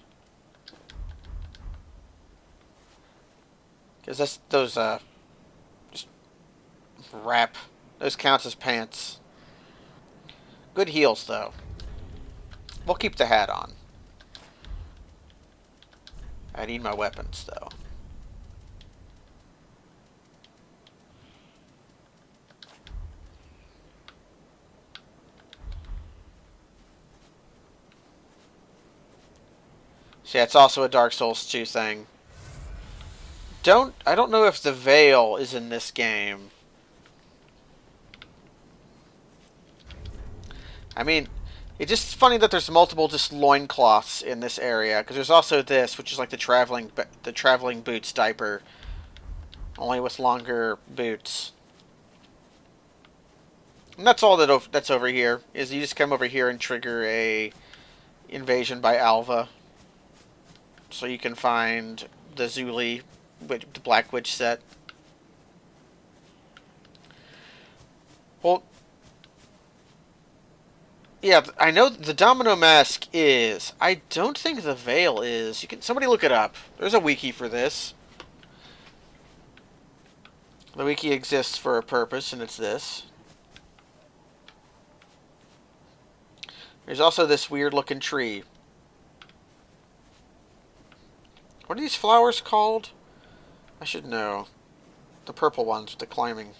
Because those just Crap. Those counts as pants. Good heels, though. We'll keep the hat on. I need my weapons, though. So yeah, it's also a Dark Souls 2 thing. I don't know if the veil is in this game. I mean, it's just funny that there's multiple just loincloths in this area, because there's also this, which is like the traveling boots diaper, only with longer boots. And that's all that's over here, is you just come over here and trigger a invasion by Alva. So you can find the Zuli, the Black Witch set. Well, yeah, I know the Domino Mask is. I don't think the Veil is. Somebody look it up. There's a wiki for this. The wiki exists for a purpose, and it's this. There's also this weird-looking tree. What are these flowers called? I should know. The purple ones with the climbing.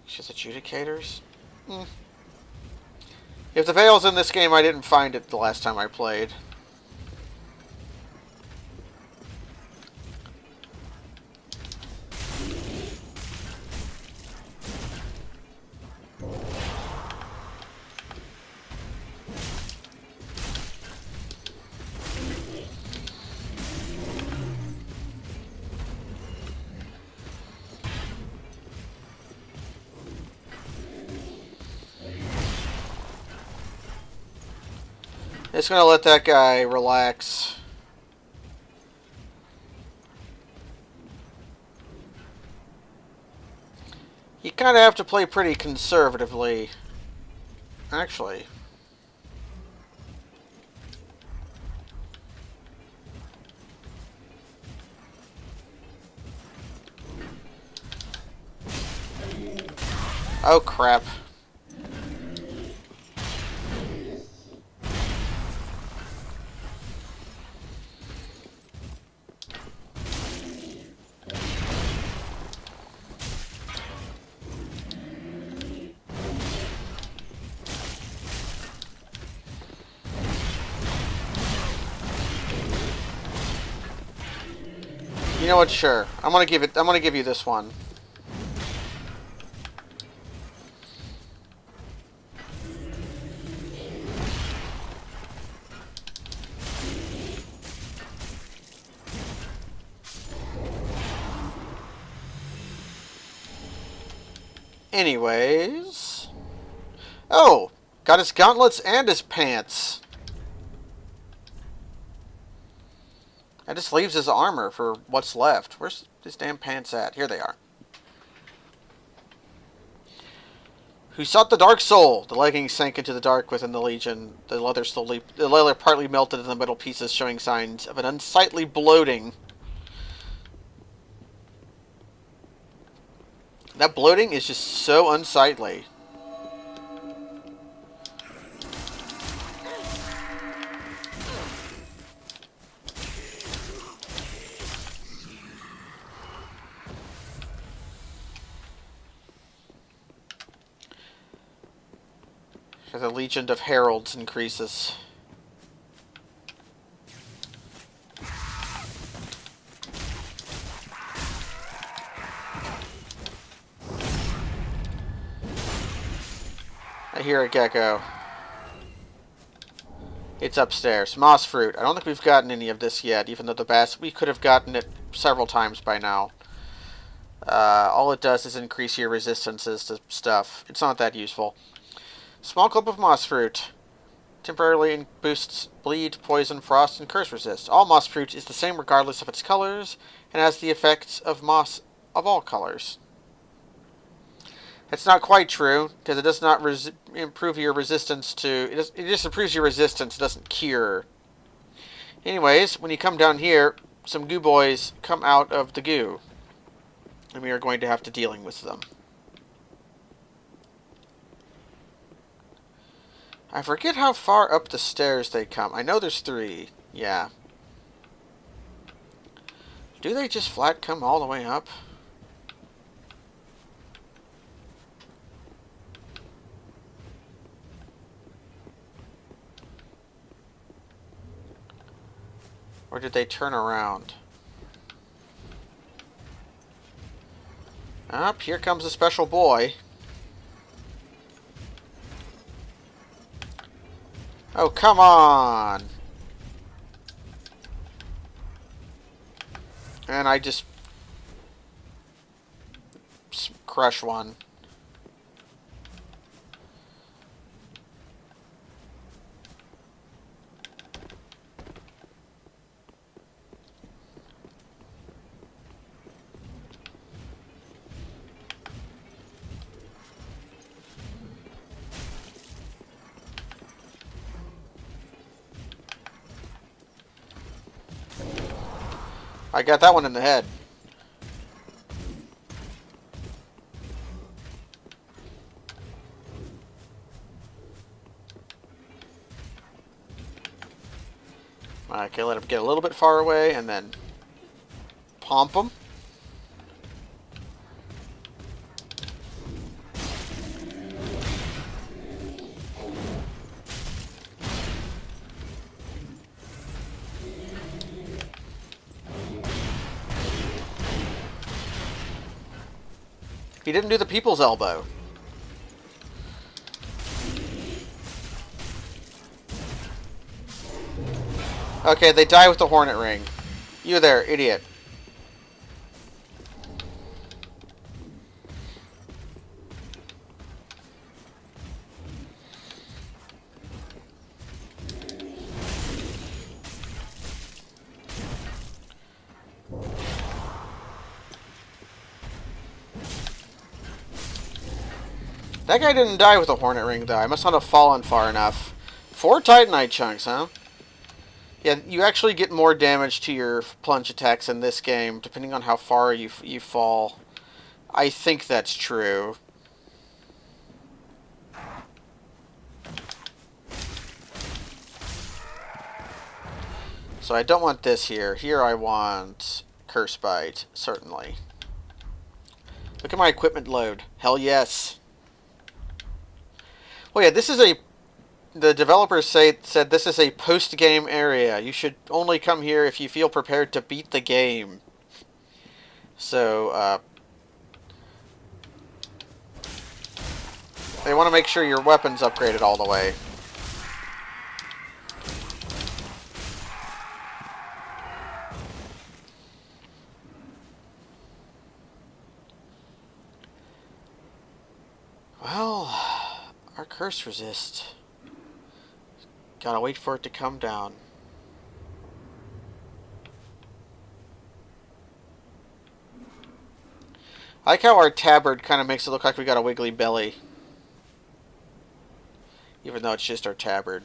Just adjudicators? If the Veil's in this game, I didn't find it the last time I played. Just gonna let that guy relax. You kind of have to play pretty conservatively. Actually. Oh, crap. You know what? Sure. I'm gonna give you this one. Anyways. Oh! Got his gauntlets and his pants. That just leaves his armor for what's left. Where's his damn pants at? Here they are. Who sought the dark soul? The leggings sank into the dark within the Legion. The leather partly melted in the metal pieces, showing signs of an unsightly bloating. That bloating is just so unsightly. The Legion of Heralds increases. I hear a gecko. It's upstairs. Moss fruit. I don't think we've gotten any of this yet, even though we could have gotten it several times by now. All it does is increase your resistances to stuff. It's not that useful. Small clump of moss fruit. Temporarily boosts bleed, poison, frost, and curse resist. All moss fruit is the same regardless of its colors, and has the effects of moss of all colors. That's not quite true, because it does not improve your resistance to... It just improves your resistance, it doesn't cure. Anyways, when you come down here, some goo boys come out of the goo. And we are going to have to dealing with them. I forget how far up the stairs they come. I know there's 3. Yeah. Do they just flat come all the way up? Or did they turn around? Up, here comes a special boy. Oh, come on! And I just crush one. I got that one in the head. Okay, let him get a little bit far away and then pomp him. He didn't do the people's elbow. Okay, they die with the hornet ring. You there, idiot. That guy didn't die with a hornet ring, though. I must not have fallen far enough. 4 Titanite chunks, huh? Yeah, you actually get more damage to your plunge attacks in this game, depending on how far you fall. I think that's true. So I don't want this here. Here I want Curse Bite, certainly. Look at my equipment load. Hell yes. Well, yeah, this is a... The developers said this is a post-game area. You should only come here if you feel prepared to beat the game. So, they want to make sure your weapon's upgraded all the way. Well, our curse resist. Gotta wait for it to come down. I like how our tabard kind of makes it look like we got a wiggly belly. Even though it's just our tabard.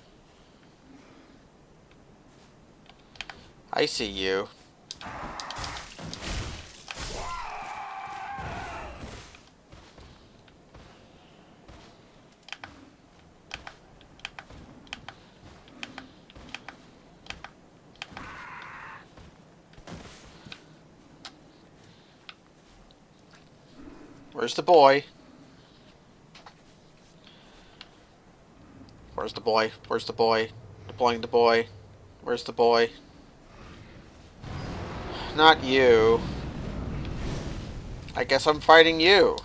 I see you. Where's the boy? Where's the boy? Where's the boy? Deploying the boy. Where's the boy? Not you. I guess I'm fighting you.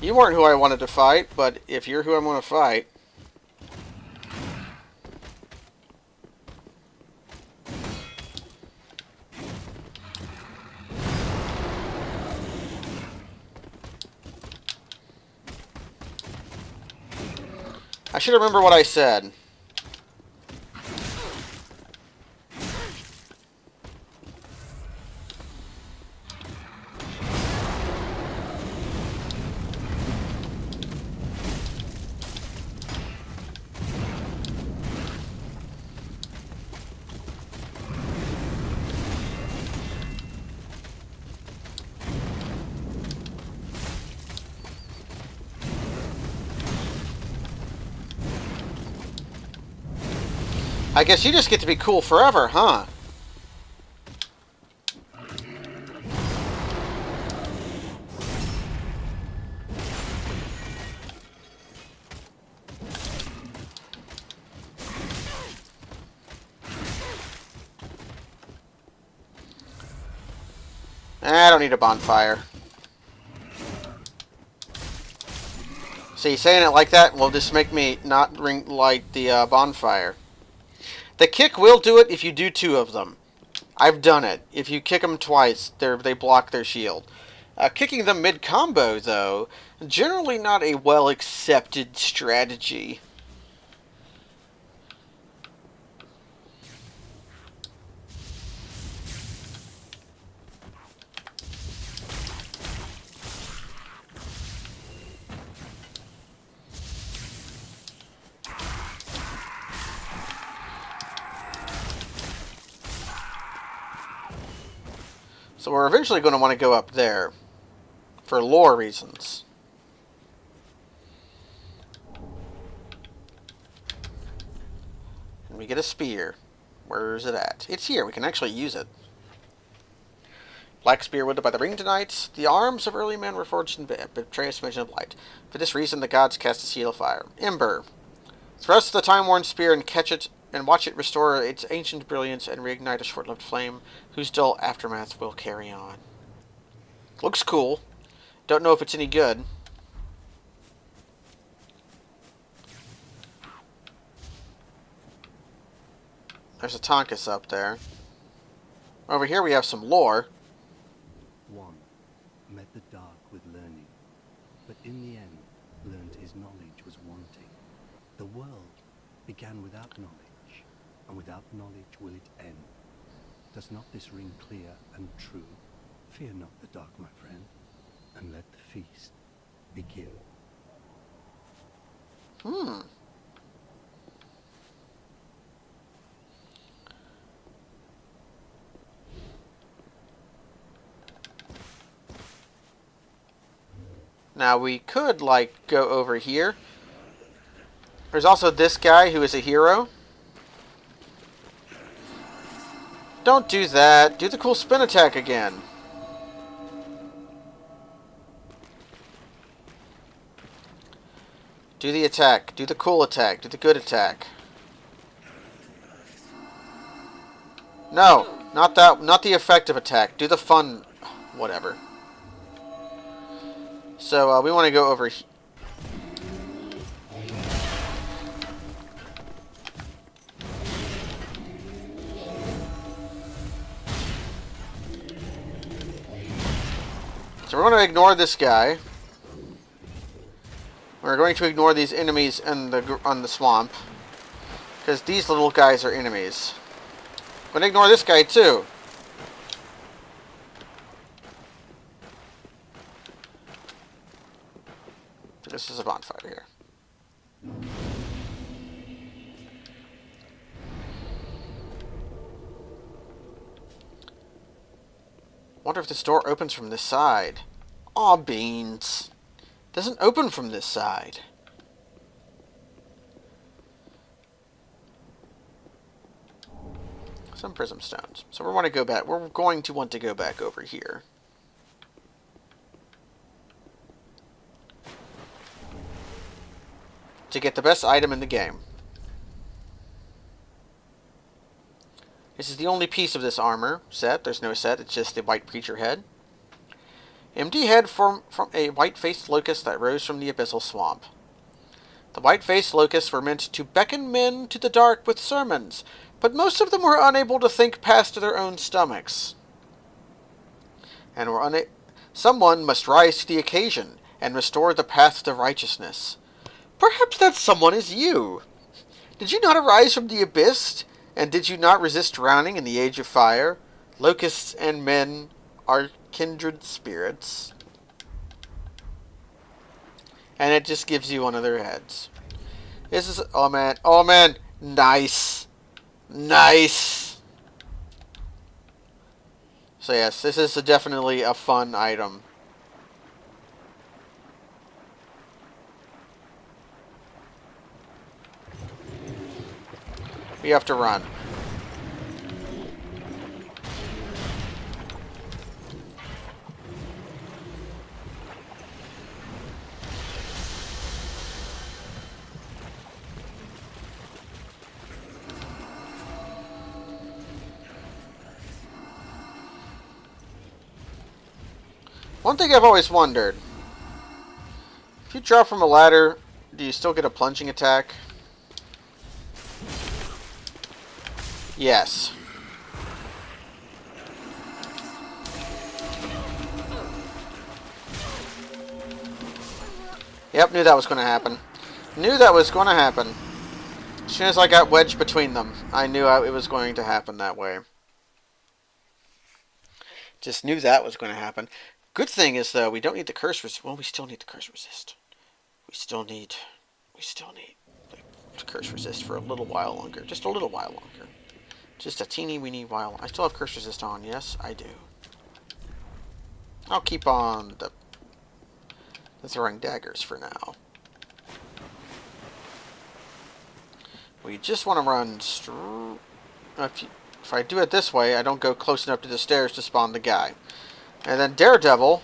You weren't who I wanted to fight, but if you're who I'm going to fight... I should remember what I said. I guess you just get to be cool forever, huh? I don't need a bonfire. See, saying it like that will just make me not light the bonfire. The kick will do it if you do 2 of them. I've done it. If you kick them twice, they block their shield. Kicking them mid-combo, though, generally not a well-accepted strategy. So we're eventually going to want to go up there. For lore reasons. And we get a spear. Where is it at? It's here. We can actually use it. Black spear wielded by the ringed knights. The arms of early men were forged in betray a smidgen of light. For this reason, the gods cast a seal of fire. Ember. Thrust the time-worn spear and catch it, and watch it restore its ancient brilliance and reignite a short-lived flame, whose dull aftermath will carry on. Looks cool. Don't know if it's any good. There's a Tonkus up there. Over here we have some lore. 1 met the dark with learning, but in the end learned his knowledge was wanting. The world began without knowledge, and without knowledge will it end. Does not this ring clear and true? Fear not the dark, my friend, and let the feast begin. Now we could, like, go over here. There's also this guy who is a hero. Don't do that. Do the cool spin attack again. Do the attack. Do the cool attack. Do the good attack. No, not that. Not the effective attack. Do the fun. Whatever. So we want to go over here. So we're going to ignore this guy. We're going to ignore these enemies on the swamp, because these little guys are enemies. I'm going to ignore this guy too. This is a bonfire here. Wonder if this door opens from this side. Aw, beans. Doesn't open from this side. Some prism stones. So we want to go back. We're going to want to go back over here. To get the best item in the game. This is the only piece of this armor set. There's no set. It's just the white preacher head. MD head from a white-faced locust that rose from the abyssal swamp. The white-faced locusts were meant to beckon men to the dark with sermons, but most of them were unable to think past their own stomachs. And were someone must rise to the occasion and restore the path to righteousness. Perhaps that someone is you. Did you not arise from the abyss, and did you not resist drowning in the age of fire? Locusts and men are kindred spirits. And it just gives you one of their heads. This is, oh man, nice. Nice. So yes, this is definitely a fun item. We have to run. One thing I've always wondered, if you drop from a ladder, do you still get a plunging attack? Yes. Yep, knew that was going to happen. Knew that was going to happen. As soon as I got wedged between them, I knew it was going to happen that way. Just knew that was going to happen. Good thing is, though, we don't need the curse resist. Well, we still need the curse resist. We still need the curse resist for a little while longer. Just a little while longer. Just a teeny weeny while. I still have curse resist on. Yes, I do. I'll keep on the throwing daggers for now. We just want to run straight. If I do it this way, I don't go close enough to the stairs to spawn the guy. And then Daredevil.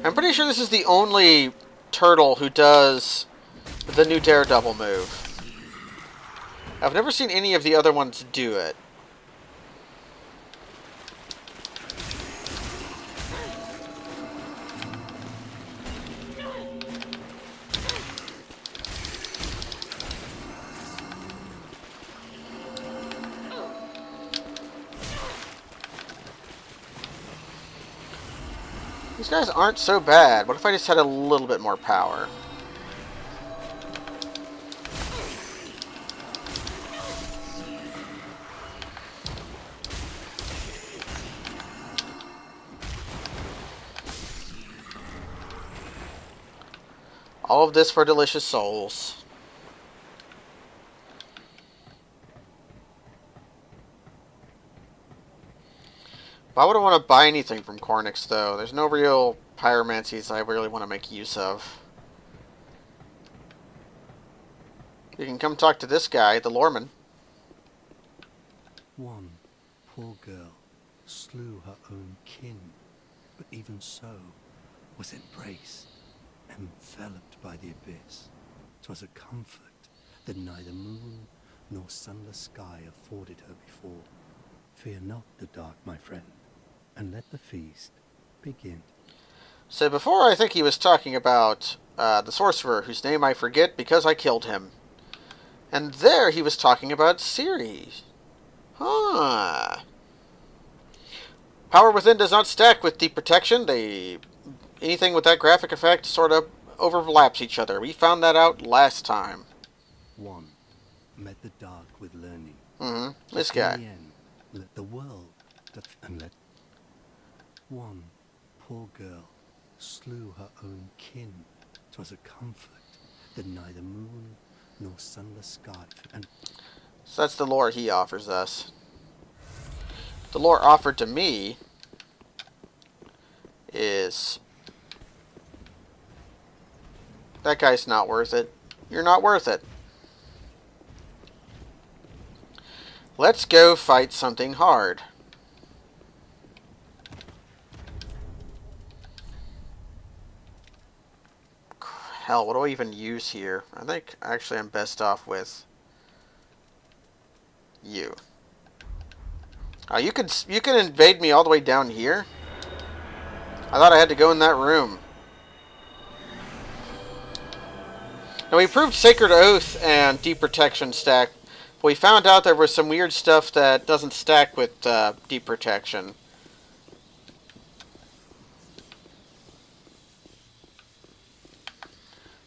I'm pretty sure this is the only turtle who does the new Daredevil move. I've never seen any of the other ones do it. These guys aren't so bad. What if I just had a little bit more power? All of this for delicious souls. Why would I want to buy anything from Cornix, though? There's no real pyromancies I really want to make use of. You can come talk to this guy, the Loreman. One poor girl slew her own kin, but even so was embraced, enveloped by the abyss. 'Twas a comfort that neither moon nor sunless sky afforded her before. Fear not the dark, my friend, and let the feast begin. So before, I think he was talking about the sorcerer, whose name I forget because I killed him. And there he was talking about Ceres. Huh. Power Within does not stack with Deep Protection. Anything with that graphic effect sort of overlaps each other. We found that out last time. One met the dark with learning. This In the guy. end, let the world and let one poor girl slew her own kin. 'Twas a comfort that neither moon nor sunless sky and So that's the lore he offers us. The lore offered to me is that guy's not worth it. You're not worth it. Let's go fight something hard. Hell, what do I even use here? I think actually I'm best off with you. You can invade me all the way down here? I thought I had to go in that room. Now we proved Sacred Oath and Deep Protection stack, but we found out there was some weird stuff that doesn't stack with Deep Protection.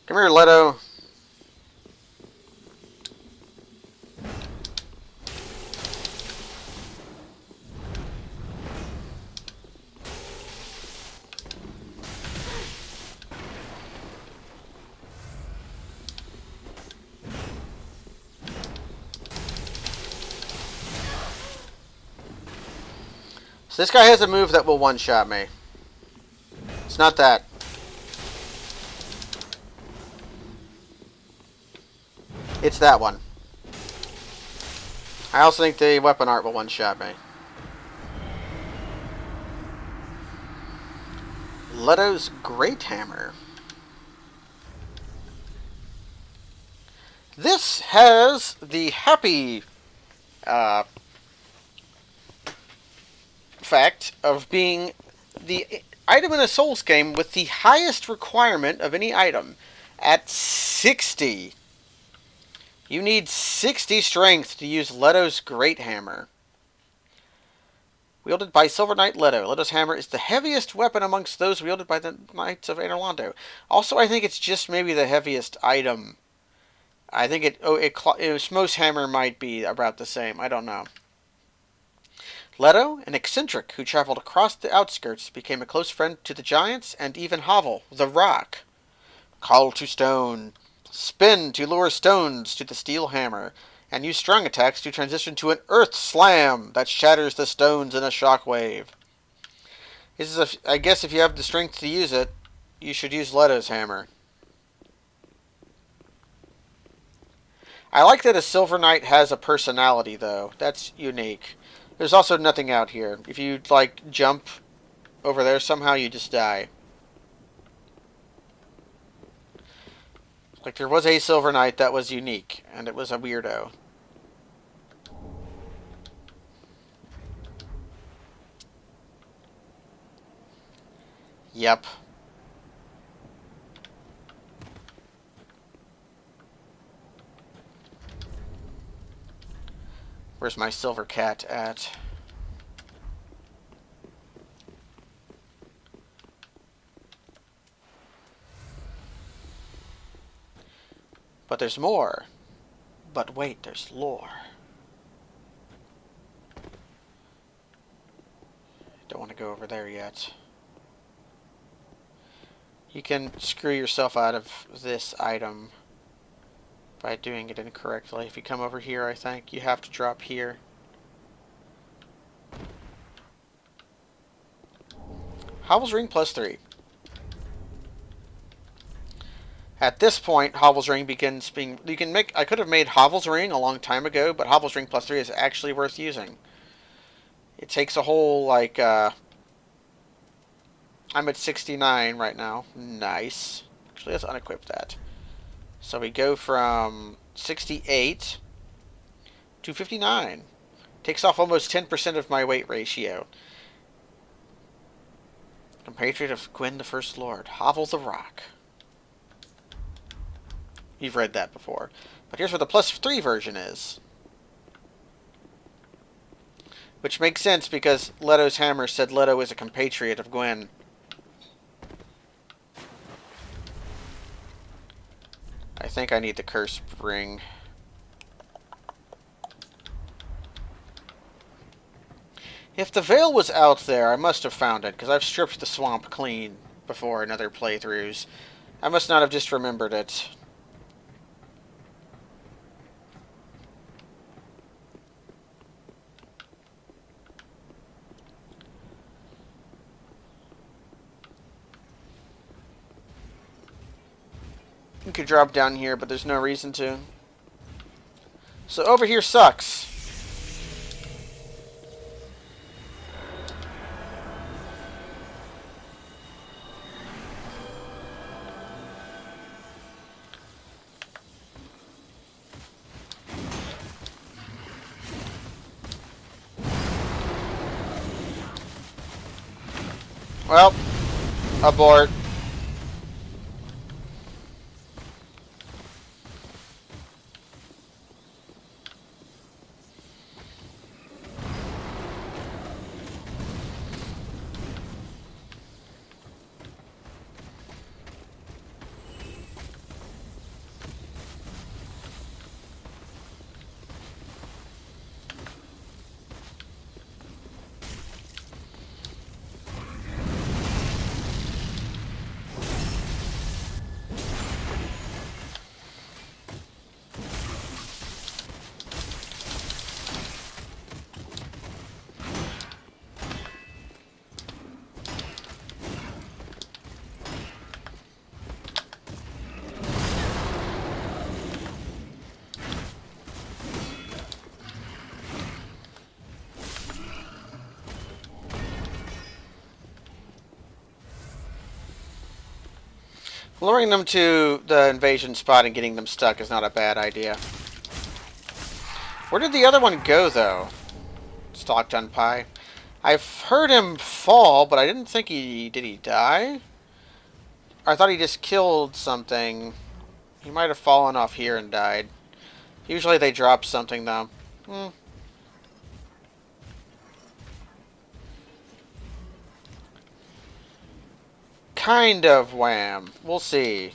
Come here, Leto. So this guy has a move that will one-shot me. It's not that. It's that one. I also think the weapon art will one-shot me. Leto's Great Hammer. This has the happy fact of being the item in a Souls game with the highest requirement of any item at 60. You need 60 strength to use Leto's Great Hammer. Wielded by Silver Knight Leto. Leto's hammer is the heaviest weapon amongst those wielded by the Knights of Anorlando. Also, I think it's just maybe the heaviest item. I think most hammer might be about the same. I don't know. Leto, an eccentric who traveled across the outskirts, became a close friend to the giants and even Havel, the Rock. Call to stone. Spin to lure stones to the steel hammer, and use strong attacks to transition to an earth slam that shatters the stones in a shockwave. I guess if you have the strength to use it, you should use Leto's hammer. I like that a Silver Knight has a personality, though. That's unique. There's also nothing out here. If you, like, jump over there, somehow you just die. Like, there was a Silver Knight that was unique, and it was a weirdo. Yep. Where's my silver cat at? But there's more. But wait, there's lore. Don't want to go over there yet. You can screw yourself out of this item by doing it incorrectly. If you come over here, I think you have to drop here. Havel's Ring +3. At this point, Havel's Ring begins being... You can make... I could have made Havel's Ring a long time ago, but Havel's Ring +3 is actually worth using. It takes a whole, like, I'm at 69 right now. Nice. Actually, let's unequip that. So we go from 68 to 59. Takes off almost 10% of my weight ratio. Compatriot of Gwyn the First Lord. Havel the Rock. You've read that before. But here's what the +3 version is. Which makes sense because Leto's hammer said Leto is a compatriot of Gwyn. I think I need the cursed ring. If the veil was out there, I must have found it, because I've stripped the swamp clean before in other playthroughs. I must not have just remembered it. You could drop down here, but there's no reason to. So over here sucks. Well, abort. Luring them to the invasion spot and getting them stuck is not a bad idea. Where did the other one go, though? Stalked on Pie. I've heard him fall, but I didn't think he... Did he die? I thought he just killed something. He might have fallen off here and died. Usually they drop something, though. Kind of wham. We'll see.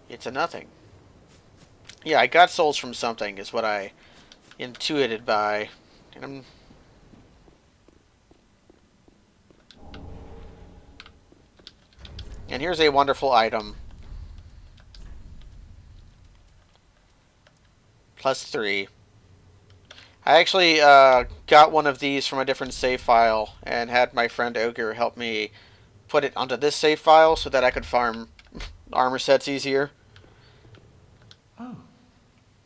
It's a nothing. Yeah, I got souls from something, is what I intuited by. And here's a wonderful item. +3. I actually got one of these from a different save file and had my friend Ogre help me put it onto this save file so that I could farm armor sets easier. Oh,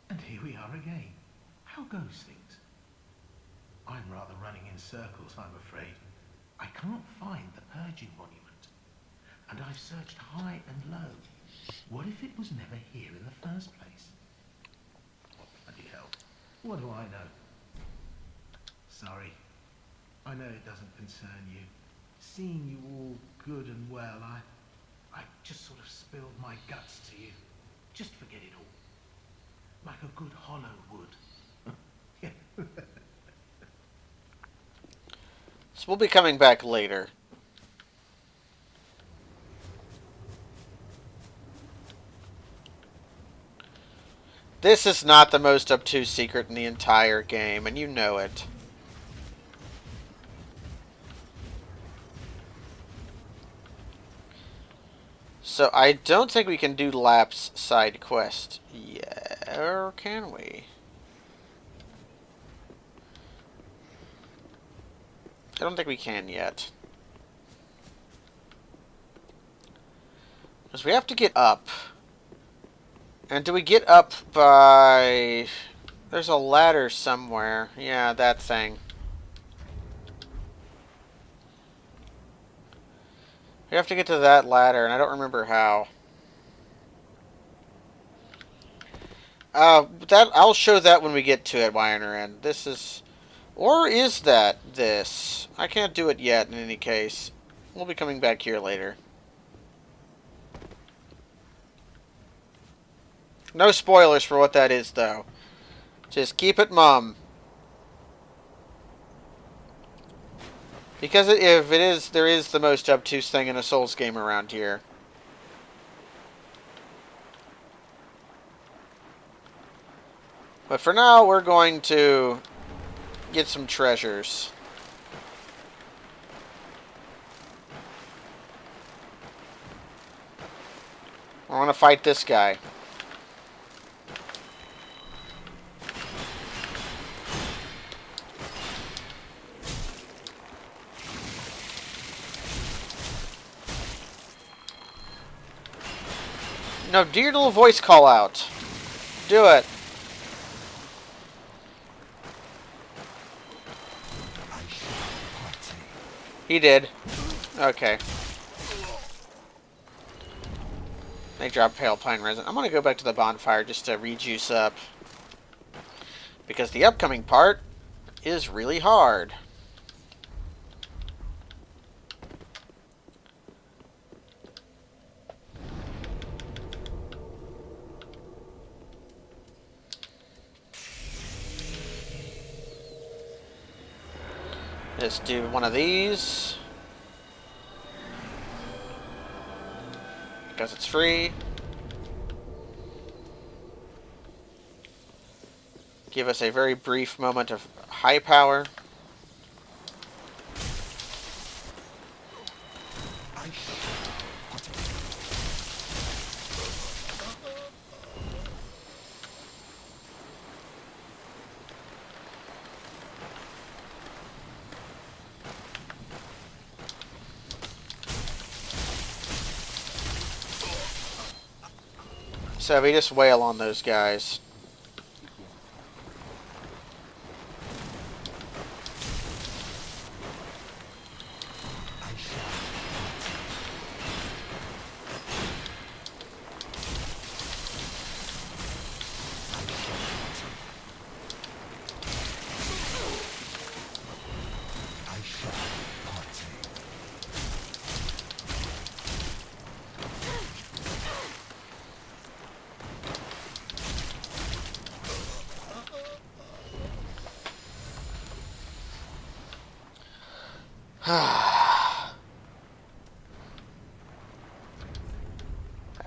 and here we are again. How goes things? I'm rather running in circles, I'm afraid. I can't find the purging monument, and I've searched high and low. What if it was never here in the first place? What bloody hell? What do I know? Sorry. I know it doesn't concern you. Seeing you all good and well, I just sort of spilled my guts to you. Just forget it all. Like a good hollow would. Yeah. So we'll be coming back later. This is not the most obtuse secret in the entire game, and you know it. So I don't think we can do Lap's side quest. Yeah, or can we? I don't think we can yet. Because we have to get up. And do we get up by... There's a ladder somewhere. Yeah, that thing. We have to get to that ladder, and I don't remember how. I'll show that when we get to it, Wiener. This is... Or is that this? I can't do it yet, in any case. We'll be coming back here later. No spoilers for what that is, though. Just keep it mum. Because if it is, there is the most obtuse thing in a Souls game around here. But for now, we're going to get some treasures. I want to fight this guy. No, do your little voice call out. Do it. He did. Okay. They dropped Pale Pine Resin. I'm going to go back to the bonfire just to rejuice up. Because the upcoming part is really hard. Let's do one of these. Because it's free. Give us a very brief moment of high power. So we just wail on those guys.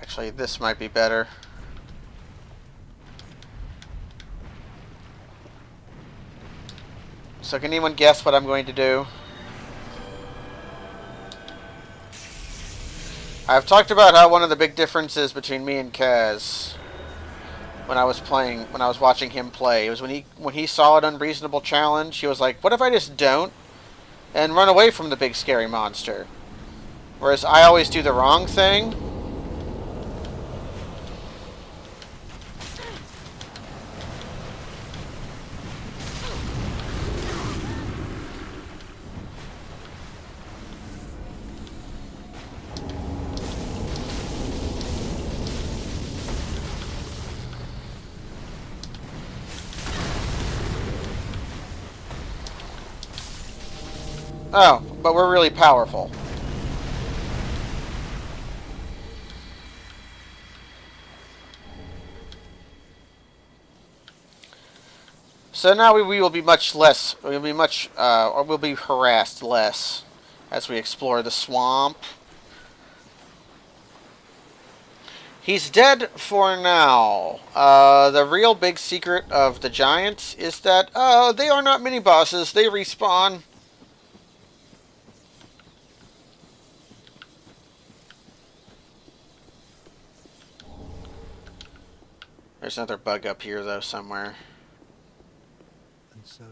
Actually, this might be better. So can anyone guess what I'm going to do? I've talked about how one of the big differences between me and Kaz when I was watching him play, it was when he saw an unreasonable challenge, he was like, "What if I just don't and run away from the big scary monster?" Whereas I always do the wrong thing. Oh, but we're really powerful. So now we will be much less, we'll be much, or we'll be harassed less as we explore the swamp. He's dead for now. The real big secret of the giants is that, they are not mini-bosses, they respawn. There's another bug up here, though, somewhere. And so,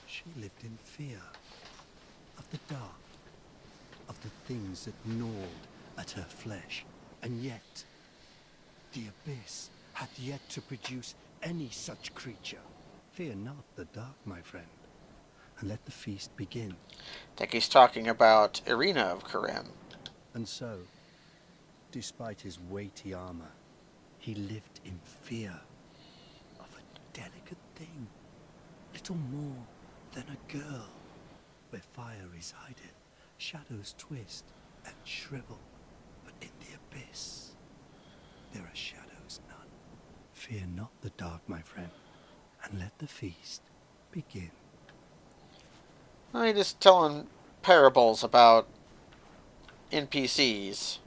she lived in fear of the dark, of the things that gnawed at her flesh. And yet, the abyss hath yet to produce any such creature. Fear not the dark, my friend, and let the feast begin. I think he's talking about Irina of Karen. And so, despite his weighty armor, he lived in fear of a delicate thing, little more than a girl. Where fire resideth, shadows twist and shrivel, but in the abyss, there are shadows none. Fear not the dark, my friend, and let the feast begin. I just telling parables about NPCs.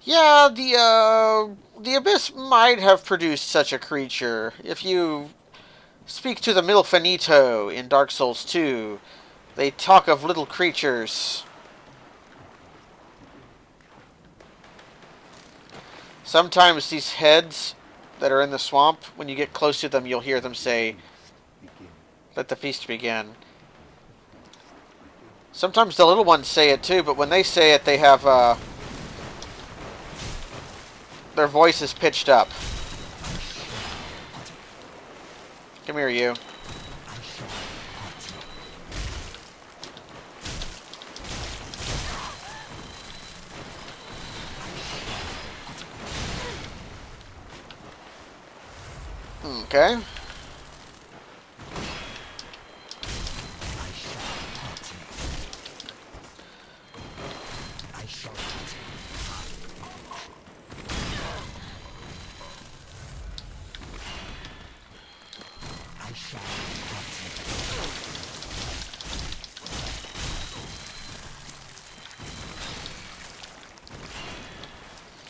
Yeah, the Abyss might have produced such a creature. If you speak to the Milfinito in Dark Souls 2, they talk of little creatures. Sometimes these heads that are in the swamp, when you get close to them, you'll hear them say, "Let the feast begin." Sometimes the little ones say it too, but when they say it, they have, their voice is pitched up. Come here, you. Okay.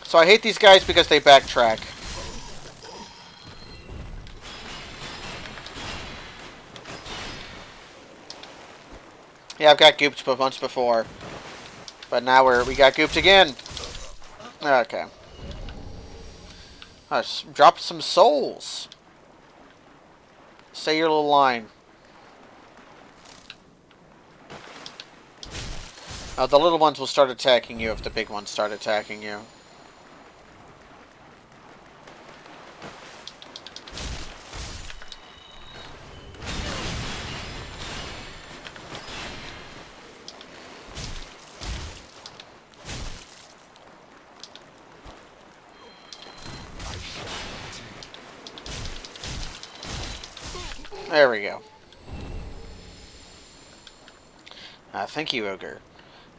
So I hate these guys because they backtrack. Yeah, I've got gooped once before. But now we got gooped again. Okay. I dropped some souls. Say your little line. The little ones will start attacking you if the big ones start attacking you. There we go. Thank you, Ogre.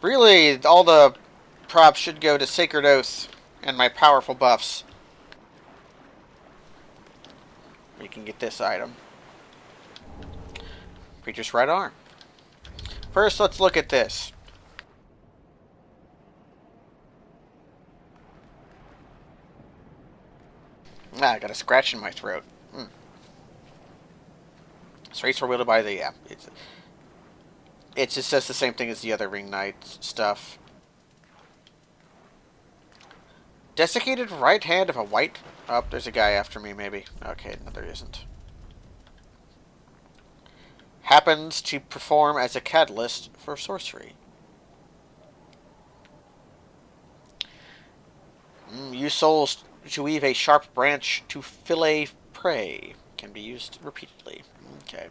Really, all the props should go to Sacred Oath and my powerful buffs. You can get this item. Preacher's right arm. First, let's look at this. I got a scratch in my throat. Straits were wielded by the... Yeah, it just says the same thing as the other Ring Knight stuff. Desiccated right hand of a white... Oh, there's a guy after me, maybe. Okay, no, there isn't. Happens to perform as a catalyst for sorcery. Use souls to weave a sharp branch to fillet prey. Can be used repeatedly. Okay.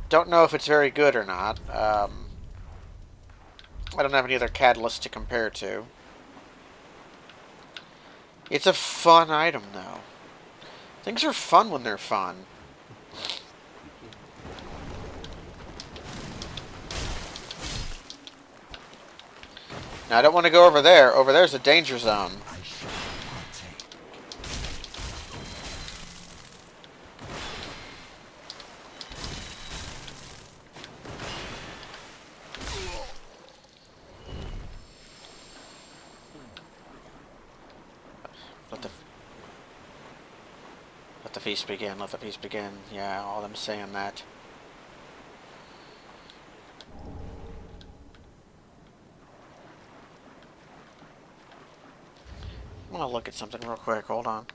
Don't know if it's very good or not. I don't have any other catalysts to compare to. It's a fun item, though. Things are fun when they're fun. Now, I don't want to go over there. Over there's a danger zone. Let the feast begin. Let the feast begin. Yeah, all them saying that. I'm gonna look at something real quick. Hold on.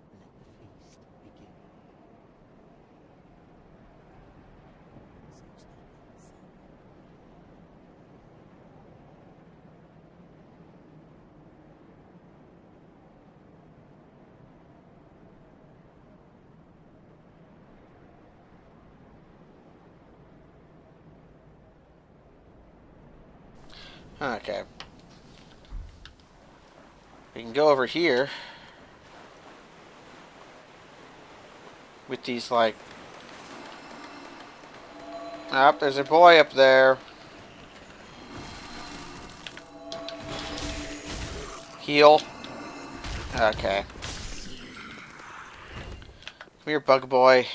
Okay. We can go over here with these, like... Oh, there's a boy up there. Heal. Okay. Come here, bug boy.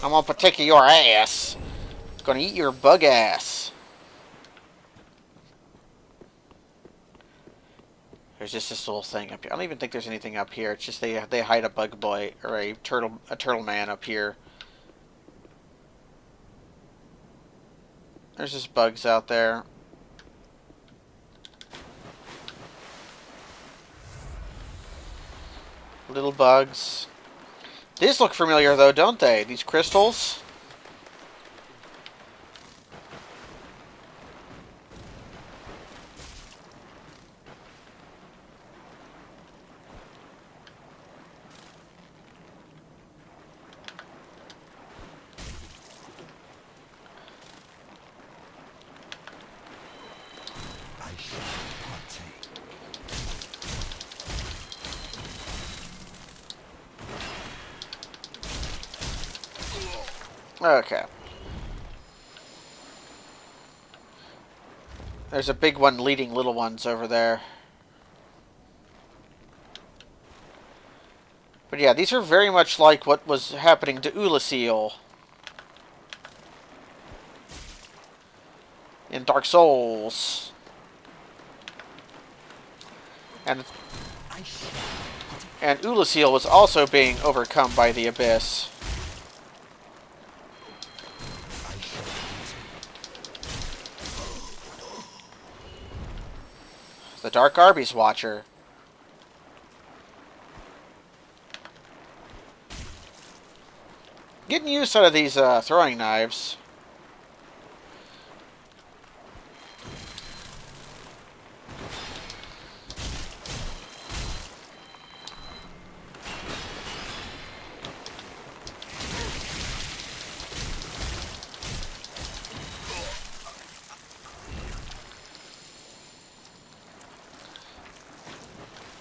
I'm gonna partake of your ass. Gonna eat your bug ass. There's just this little thing up here. I don't even think there's anything up here. It's just they hide a bug boy or a turtle man up here. There's just bugs out there. Little bugs. These look familiar though, don't they? These crystals. Okay. There's a big one leading little ones over there. But yeah, these are very much like what was happening to Ulasil in Dark Souls. And Ulasil was also being overcome by the Abyss. The Dark Arby's Watcher. Getting use out of these throwing knives.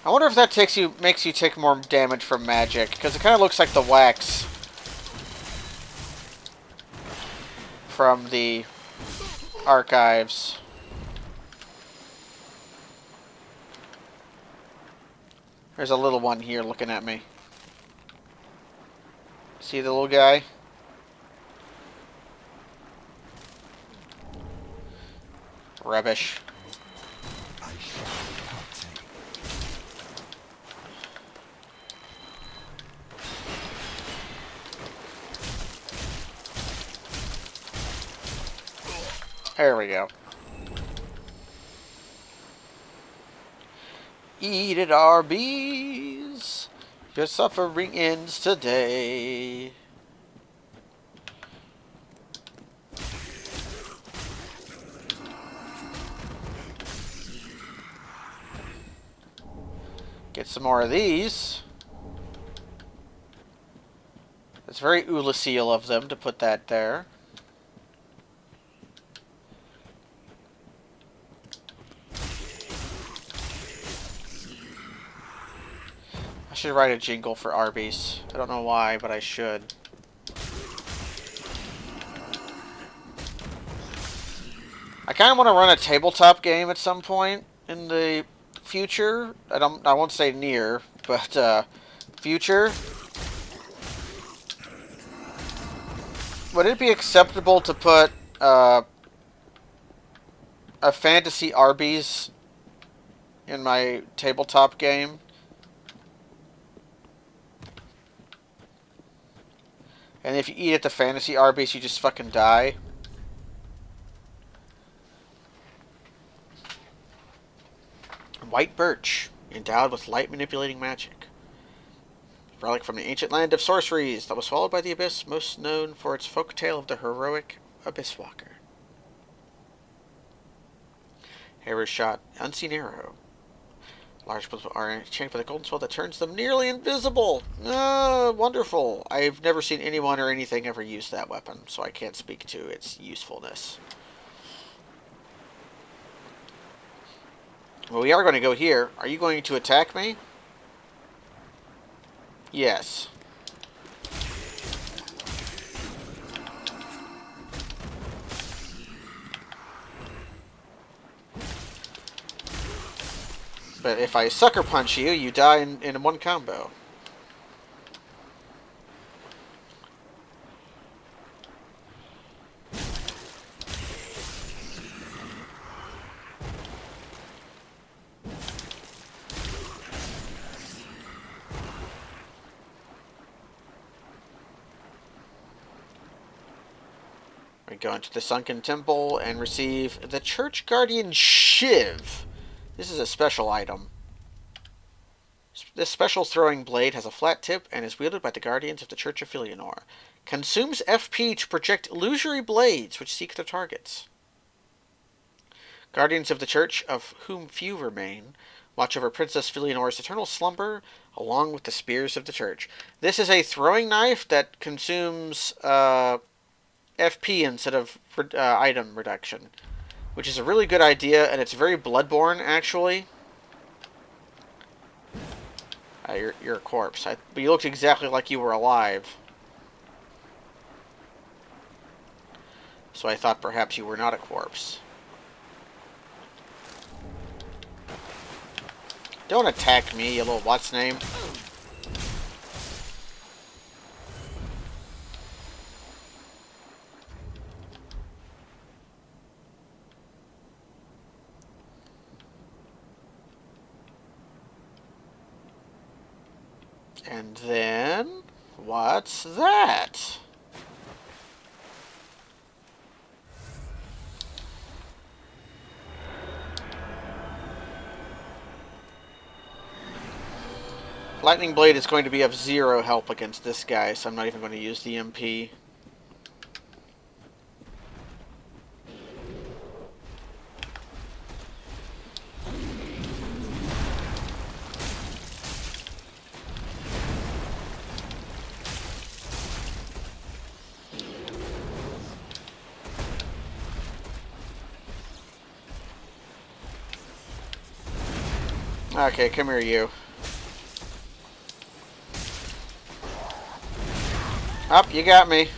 I wonder if that makes you take more damage from magic, because it kind of looks like the wax from the archives. There's a little one here looking at me. See the little guy? Rubbish. I shall partake. There we go. Eat it, Arby's. Your suffering ends today. Get some more of these. It's very Ulysseal of them to put that there. I should write a jingle for Arby's. I don't know why, but I should. I kind of want to run a tabletop game at some point in the future. I won't say near, but future. Would it be acceptable to put a fantasy Arby's in my tabletop game? And if you eat at the fantasy Arby's, you just fucking die? White birch, endowed with light manipulating magic. Relic from the ancient land of sorceries that was swallowed by the abyss, most known for its folk tale of the heroic abyss walker. Arrow shot, unseen arrow. Large bullets are enchanted with a golden spell that turns them nearly invisible. Wonderful. I've never seen anyone or anything ever use that weapon, so I can't speak to its usefulness. Well, we are going to go here. Are you going to attack me? Yes. But if I sucker punch you, you die in one combo. We go into the Sunken Temple and receive the Church Guardian Shiv. This is a special item. This special throwing blade has a flat tip and is wielded by the Guardians of the Church of Filianor. Consumes FP to project illusory blades which seek their targets. Guardians of the Church, of whom few remain, watch over Princess Filianor's eternal slumber, along with the spears of the Church. This is a throwing knife that consumes FP instead of item reduction, which is a really good idea, and it's very Bloodborne, actually. You're a corpse. But you looked exactly like you were alive. So I thought perhaps you were not a corpse. Don't attack me, you little what's-name. And then, what's that? Lightning Blade is going to be of zero help against this guy, so I'm not even going to use the MP. Okay, come here, you. Up, you got me.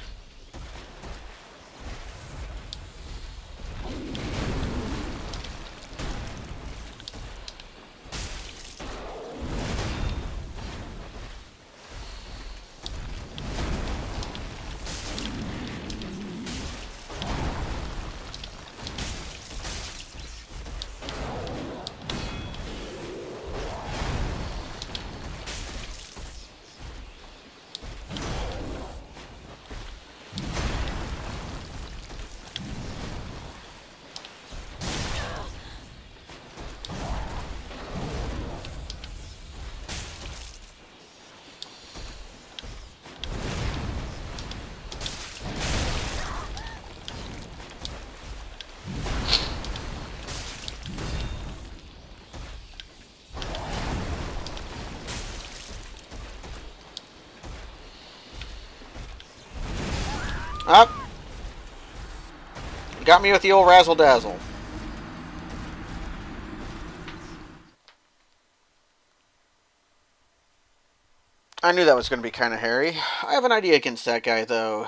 Up. Got me with the old razzle dazzle. I knew that was going to be kind of hairy. I have an idea against that guy, though.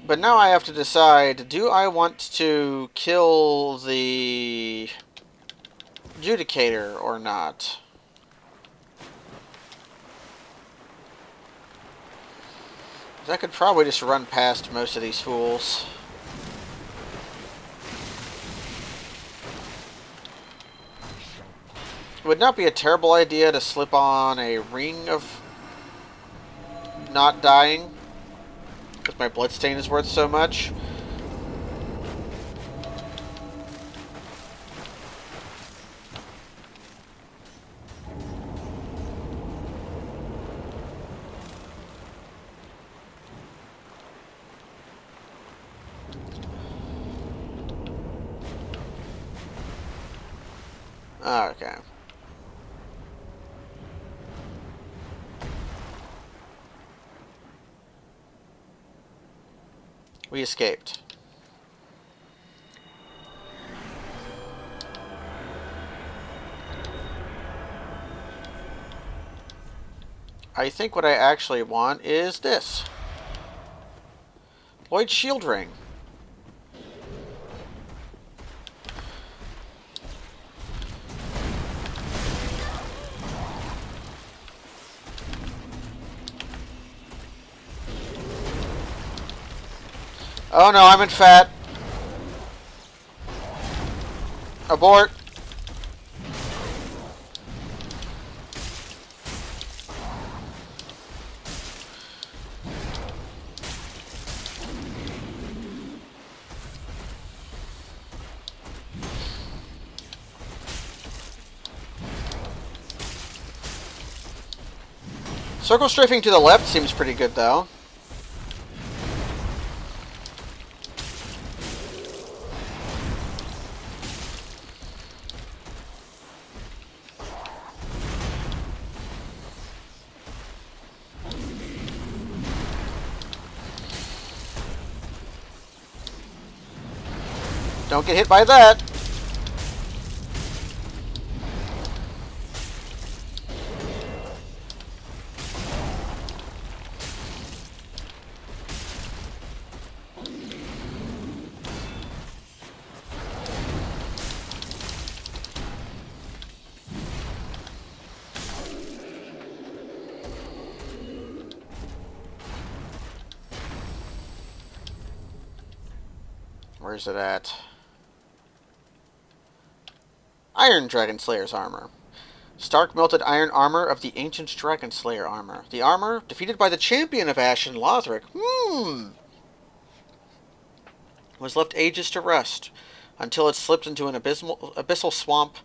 But now I have to decide, do I want to kill the Judicator or not? I could probably just run past most of these fools. It would not be a terrible idea to slip on a ring of not dying, because my bloodstain is worth so much. Okay. We escaped. I think what I actually want is this. Lloyd's shield ring. Oh no, I'm in fat. Abort. Circle strafing to the left seems pretty good, though. Don't get hit by that. Where's it at? Iron Dragon Slayer's armor. Stark melted iron armor of the ancient Dragon Slayer armor. The armor, defeated by the champion of Ashen, Lothric. Was left ages to rust. until it slipped into an abyssal swamp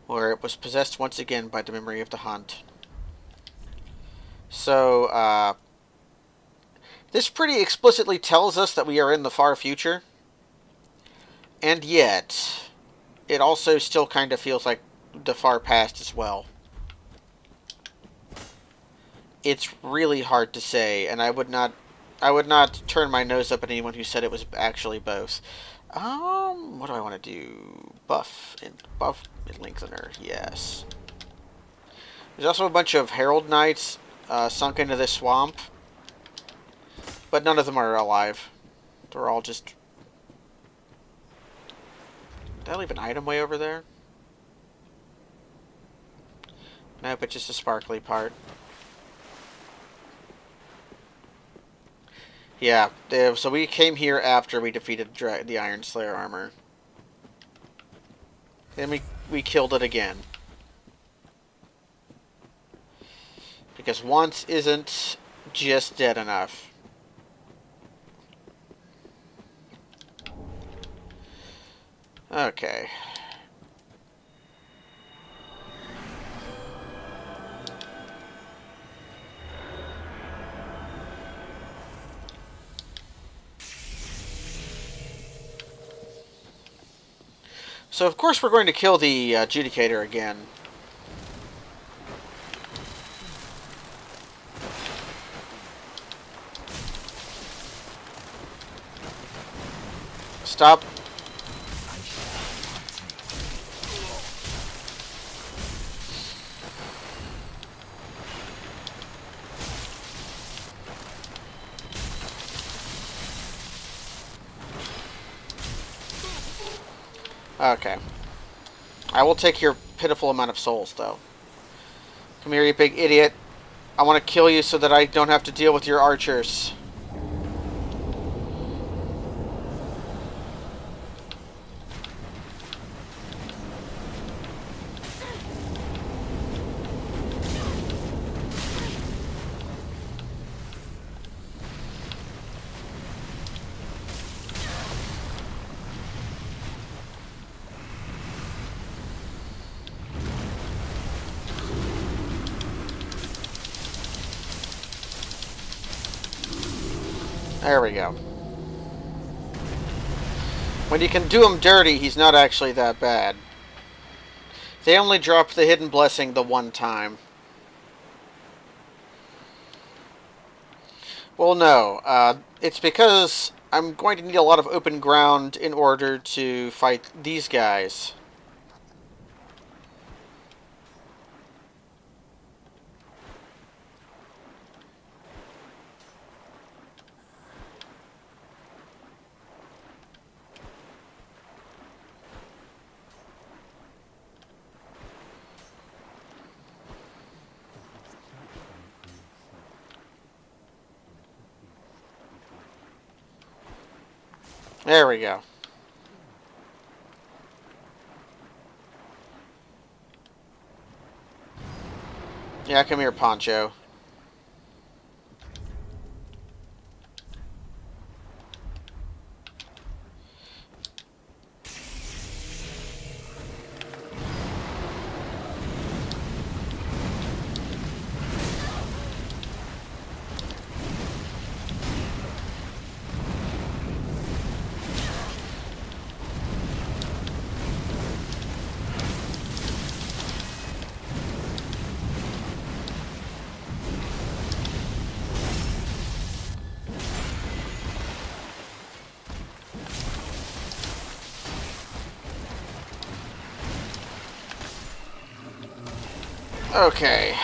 where it was possessed once again by the memory of the hunt. So, this pretty explicitly tells us that we are in the far future, and yet it also still kind of feels like the far past as well. It's really hard to say, and I would not turn my nose up at anyone who said it was actually both. What do I want to do? Buff and lengthener, yes. There's also a bunch of Herald Knights sunk into this swamp, but none of them are alive. They're all just... Did I leave an item way over there? Nope, it's just a sparkly part. Yeah, so we came here after we defeated the Iron Slayer armor. Then we killed it again. Because once isn't just dead enough. Okay. So of course we're going to kill the Adjudicator again. Stop. Okay. I will take your pitiful amount of souls, though. Come here, you big idiot. I want to kill you so that I don't have to deal with your archers. There we go. When you can do him dirty, he's not actually that bad. They only drop the hidden blessing the one time. Well, no. It's because I'm going to need a lot of open ground in order to fight these guys. There we go. Yeah, come here, Poncho. Okay.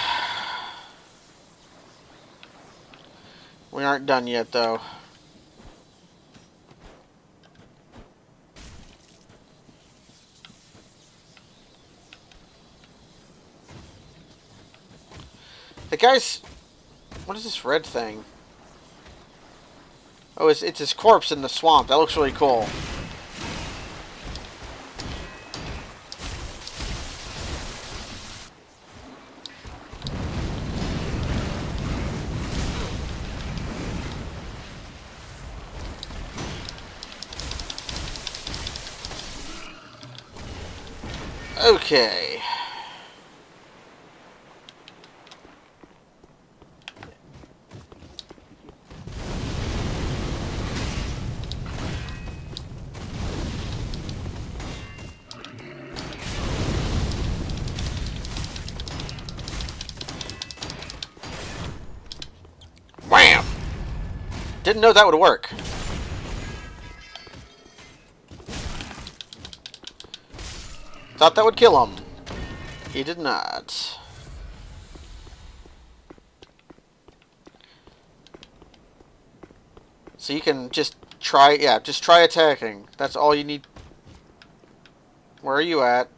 We aren't done yet, though. The guy's... What is this red thing? Oh, it's his corpse in the swamp. That looks really cool. Okay. Wham! Didn't know that would work. Thought that would kill him. He did not. So you can just try, yeah, just try attacking. That's all you need. Where are you at?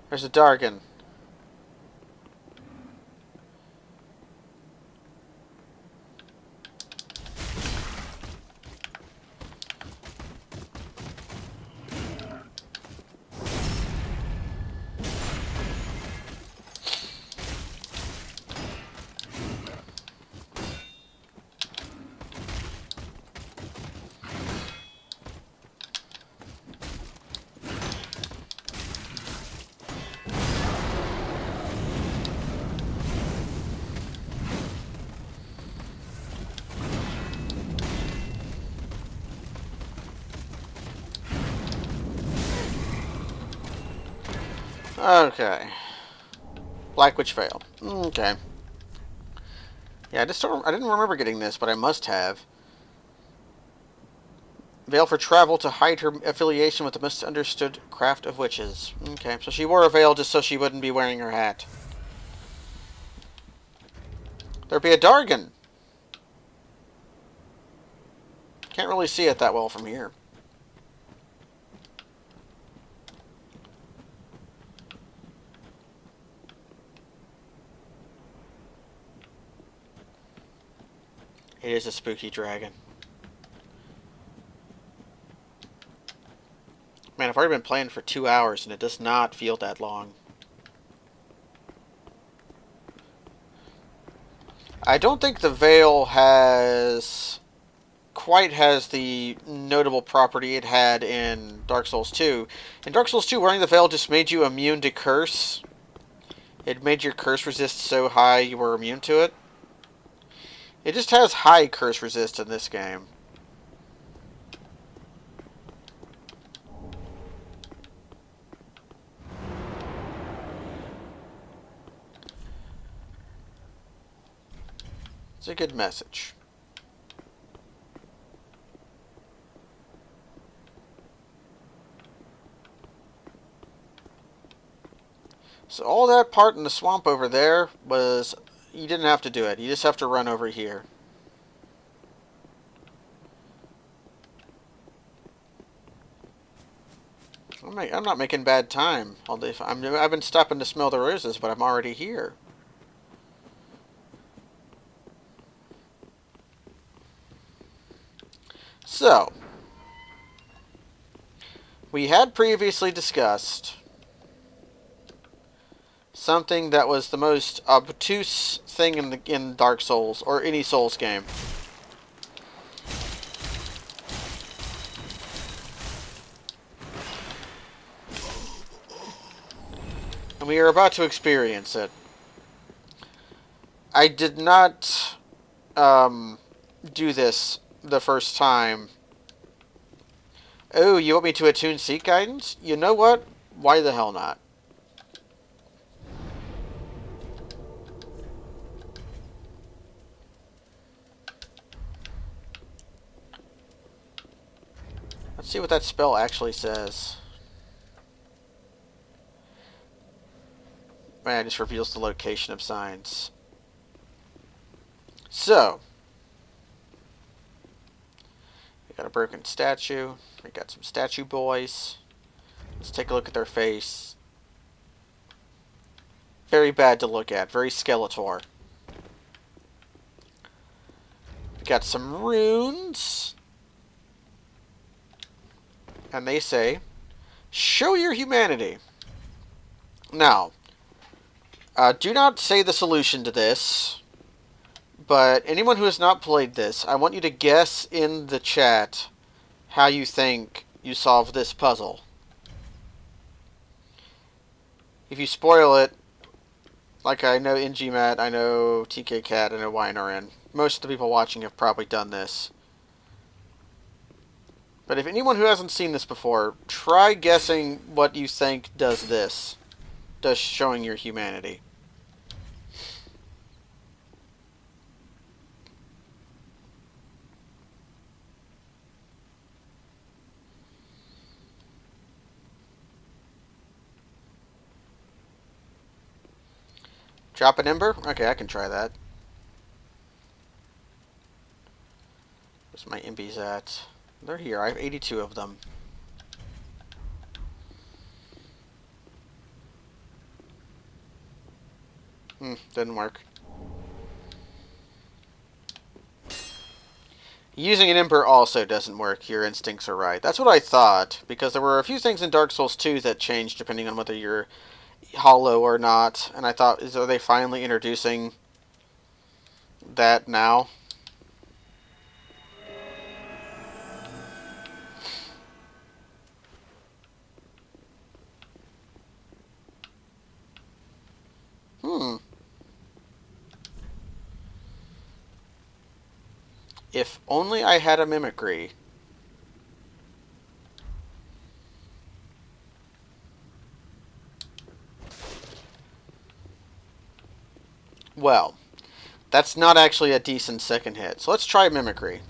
There's a Dargan. Okay. Black Witch failed. Okay. Yeah, I didn't remember getting this, but I must have. Veil for travel to hide her affiliation with the misunderstood craft of witches. Okay, so she wore a veil just so she wouldn't be wearing her hat. There'd be a Dargan. Can't really see it that well from here. It is a spooky dragon. Man, I've already been playing for 2 hours and it does not feel that long. I don't think the veil quite has the notable property it had in Dark Souls 2. In Dark Souls 2, wearing the veil just made you immune to curse. It made your curse resist so high you were immune to it. It just has high curse resist in this game. It's a good message. So all that part in the swamp over there was... You didn't have to do it. You just have to run over here. I'm not making bad time. I've been stopping to smell the roses, but I'm already here. So, we had previously discussed something that was the most obtuse thing in Dark Souls, or any Souls game. And we are about to experience it. I did not do this the first time. Oh, you want me to attune seek guidance? You know what? Why the hell not? Let's see what that spell actually says. Man, it just reveals the location of signs. So, we got a broken statue. We got some statue boys. Let's take a look at their face. Very bad to look at. Very Skeletor. We got some runes. And they say, show your humanity. Now, do not say the solution to this, But anyone who has not played this, I want you to guess in the chat how you think you solve this puzzle. If you spoil it, like I know NGMat, I know TKCat, I know YNRN, most of the people watching have probably done this. But if anyone who hasn't seen this before, try guessing what you think does this. Does showing your humanity. Drop an ember? Okay, I can try that. Where's my MBs at? They're here. I have 82 of them. Didn't work. Using an ember also doesn't work. Your instincts are right. That's what I thought, because there were a few things in Dark Souls 2 that changed depending on whether you're hollow or not, and I thought, are they finally introducing that now? If only I had a mimicry. Well, that's not actually a decent second hit. So let's try mimicry.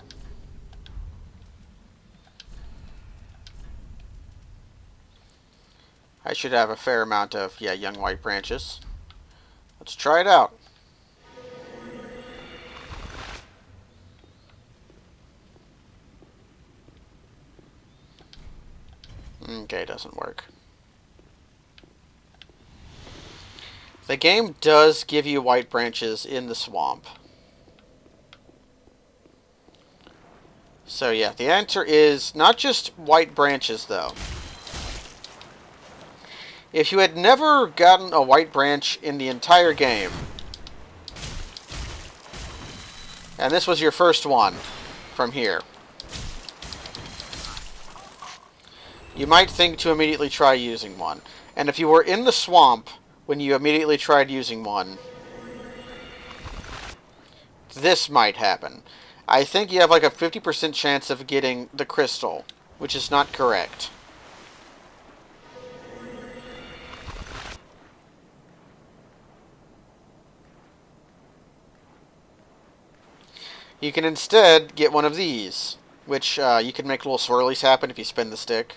I should have a fair amount of, young white branches. Let's try it out. Okay, doesn't work. The game does give you white branches in the swamp. So yeah, the answer is not just white branches, though. If you had never gotten a white branch in the entire game, and this was your first one from here, you might think to immediately try using one. And if you were in the swamp when you immediately tried using one, this might happen. I think you have like a 50% chance of getting the crystal, which is not correct. You can instead get one of these, which you can make little swirlies happen if you spin the stick.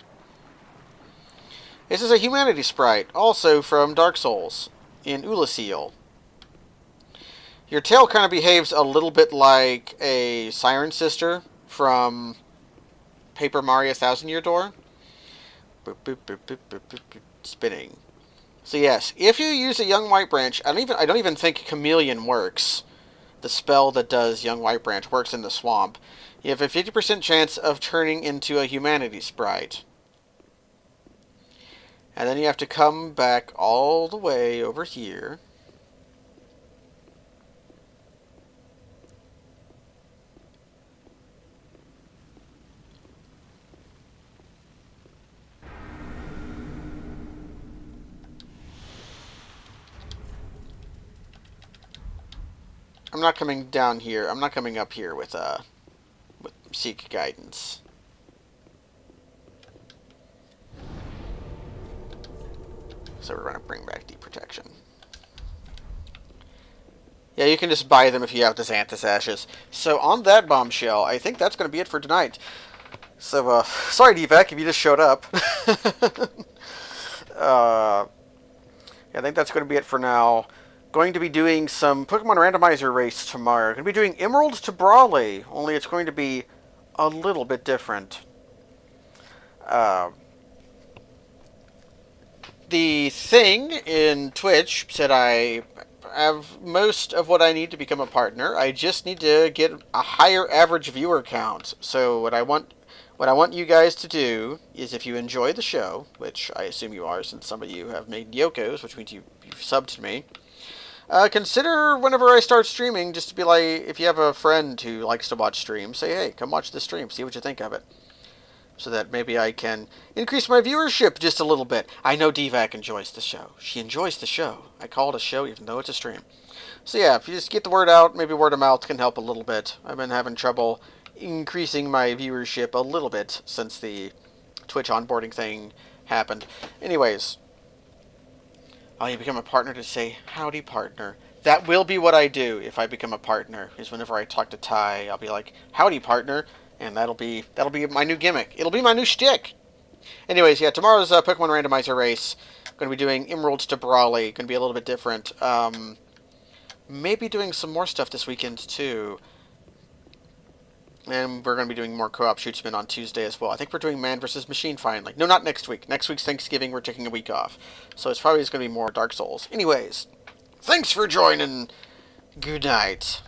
This is a humanity sprite, also from Dark Souls, in Ulasil. Your tail kind of behaves a little bit like a Siren Sister from Paper Mario Thousand Year Door. Boop, boop, boop, boop, boop, boop, boop, spinning. So yes, if you use a young white branch, I don't even think Chameleon works. The spell that does young white branch works in the swamp. You have a 50% chance of turning into a humanity sprite. And then you have to come back all the way over here. I'm not coming down here. I'm not coming up here with seek guidance. So we're going to bring back deep protection. Yeah, you can just buy them if you have the Xanthus Ashes. So on that bombshell, I think that's going to be it for tonight. So, sorry Devek if you just showed up. Yeah, I think that's going to be it for now. Going to be doing some Pokemon Randomizer race tomorrow. Going to be doing Emeralds to Brawley, only it's going to be a little bit different. The thing in Twitch said I have most of what I need to become a partner. I just need to get a higher average viewer count. So what I want you guys to do is, if you enjoy the show, which I assume you are since some of you have made Yokos, which means you've subbed to me, Consider whenever I start streaming, just to be like, if you have a friend who likes to watch streams, say, hey, come watch this stream, see what you think of it. So that maybe I can increase my viewership just a little bit. I know DVAC enjoys the show. She enjoys the show. I call it a show even though it's a stream. So yeah, if you just get the word out, maybe word of mouth can help a little bit. I've been having trouble increasing my viewership a little bit since the Twitch onboarding thing happened. Anyways, you become a partner to say, howdy partner. That will be what I do if I become a partner, is whenever I talk to Ty, I'll be like, howdy partner. And that'll be my new gimmick. It'll be my new shtick. Anyways, yeah, tomorrow's Pokemon Randomizer race. Going to be doing Emeralds to Brawley. Going to be a little bit different. Maybe doing some more stuff this weekend, too. And we're going to be doing more co-op shootsman on Tuesday as well. I think we're doing Man vs. Machine finally. No, not next week. Next week's Thanksgiving. We're taking a week off. So it's probably going to be more Dark Souls. Anyways, thanks for joining. Good night.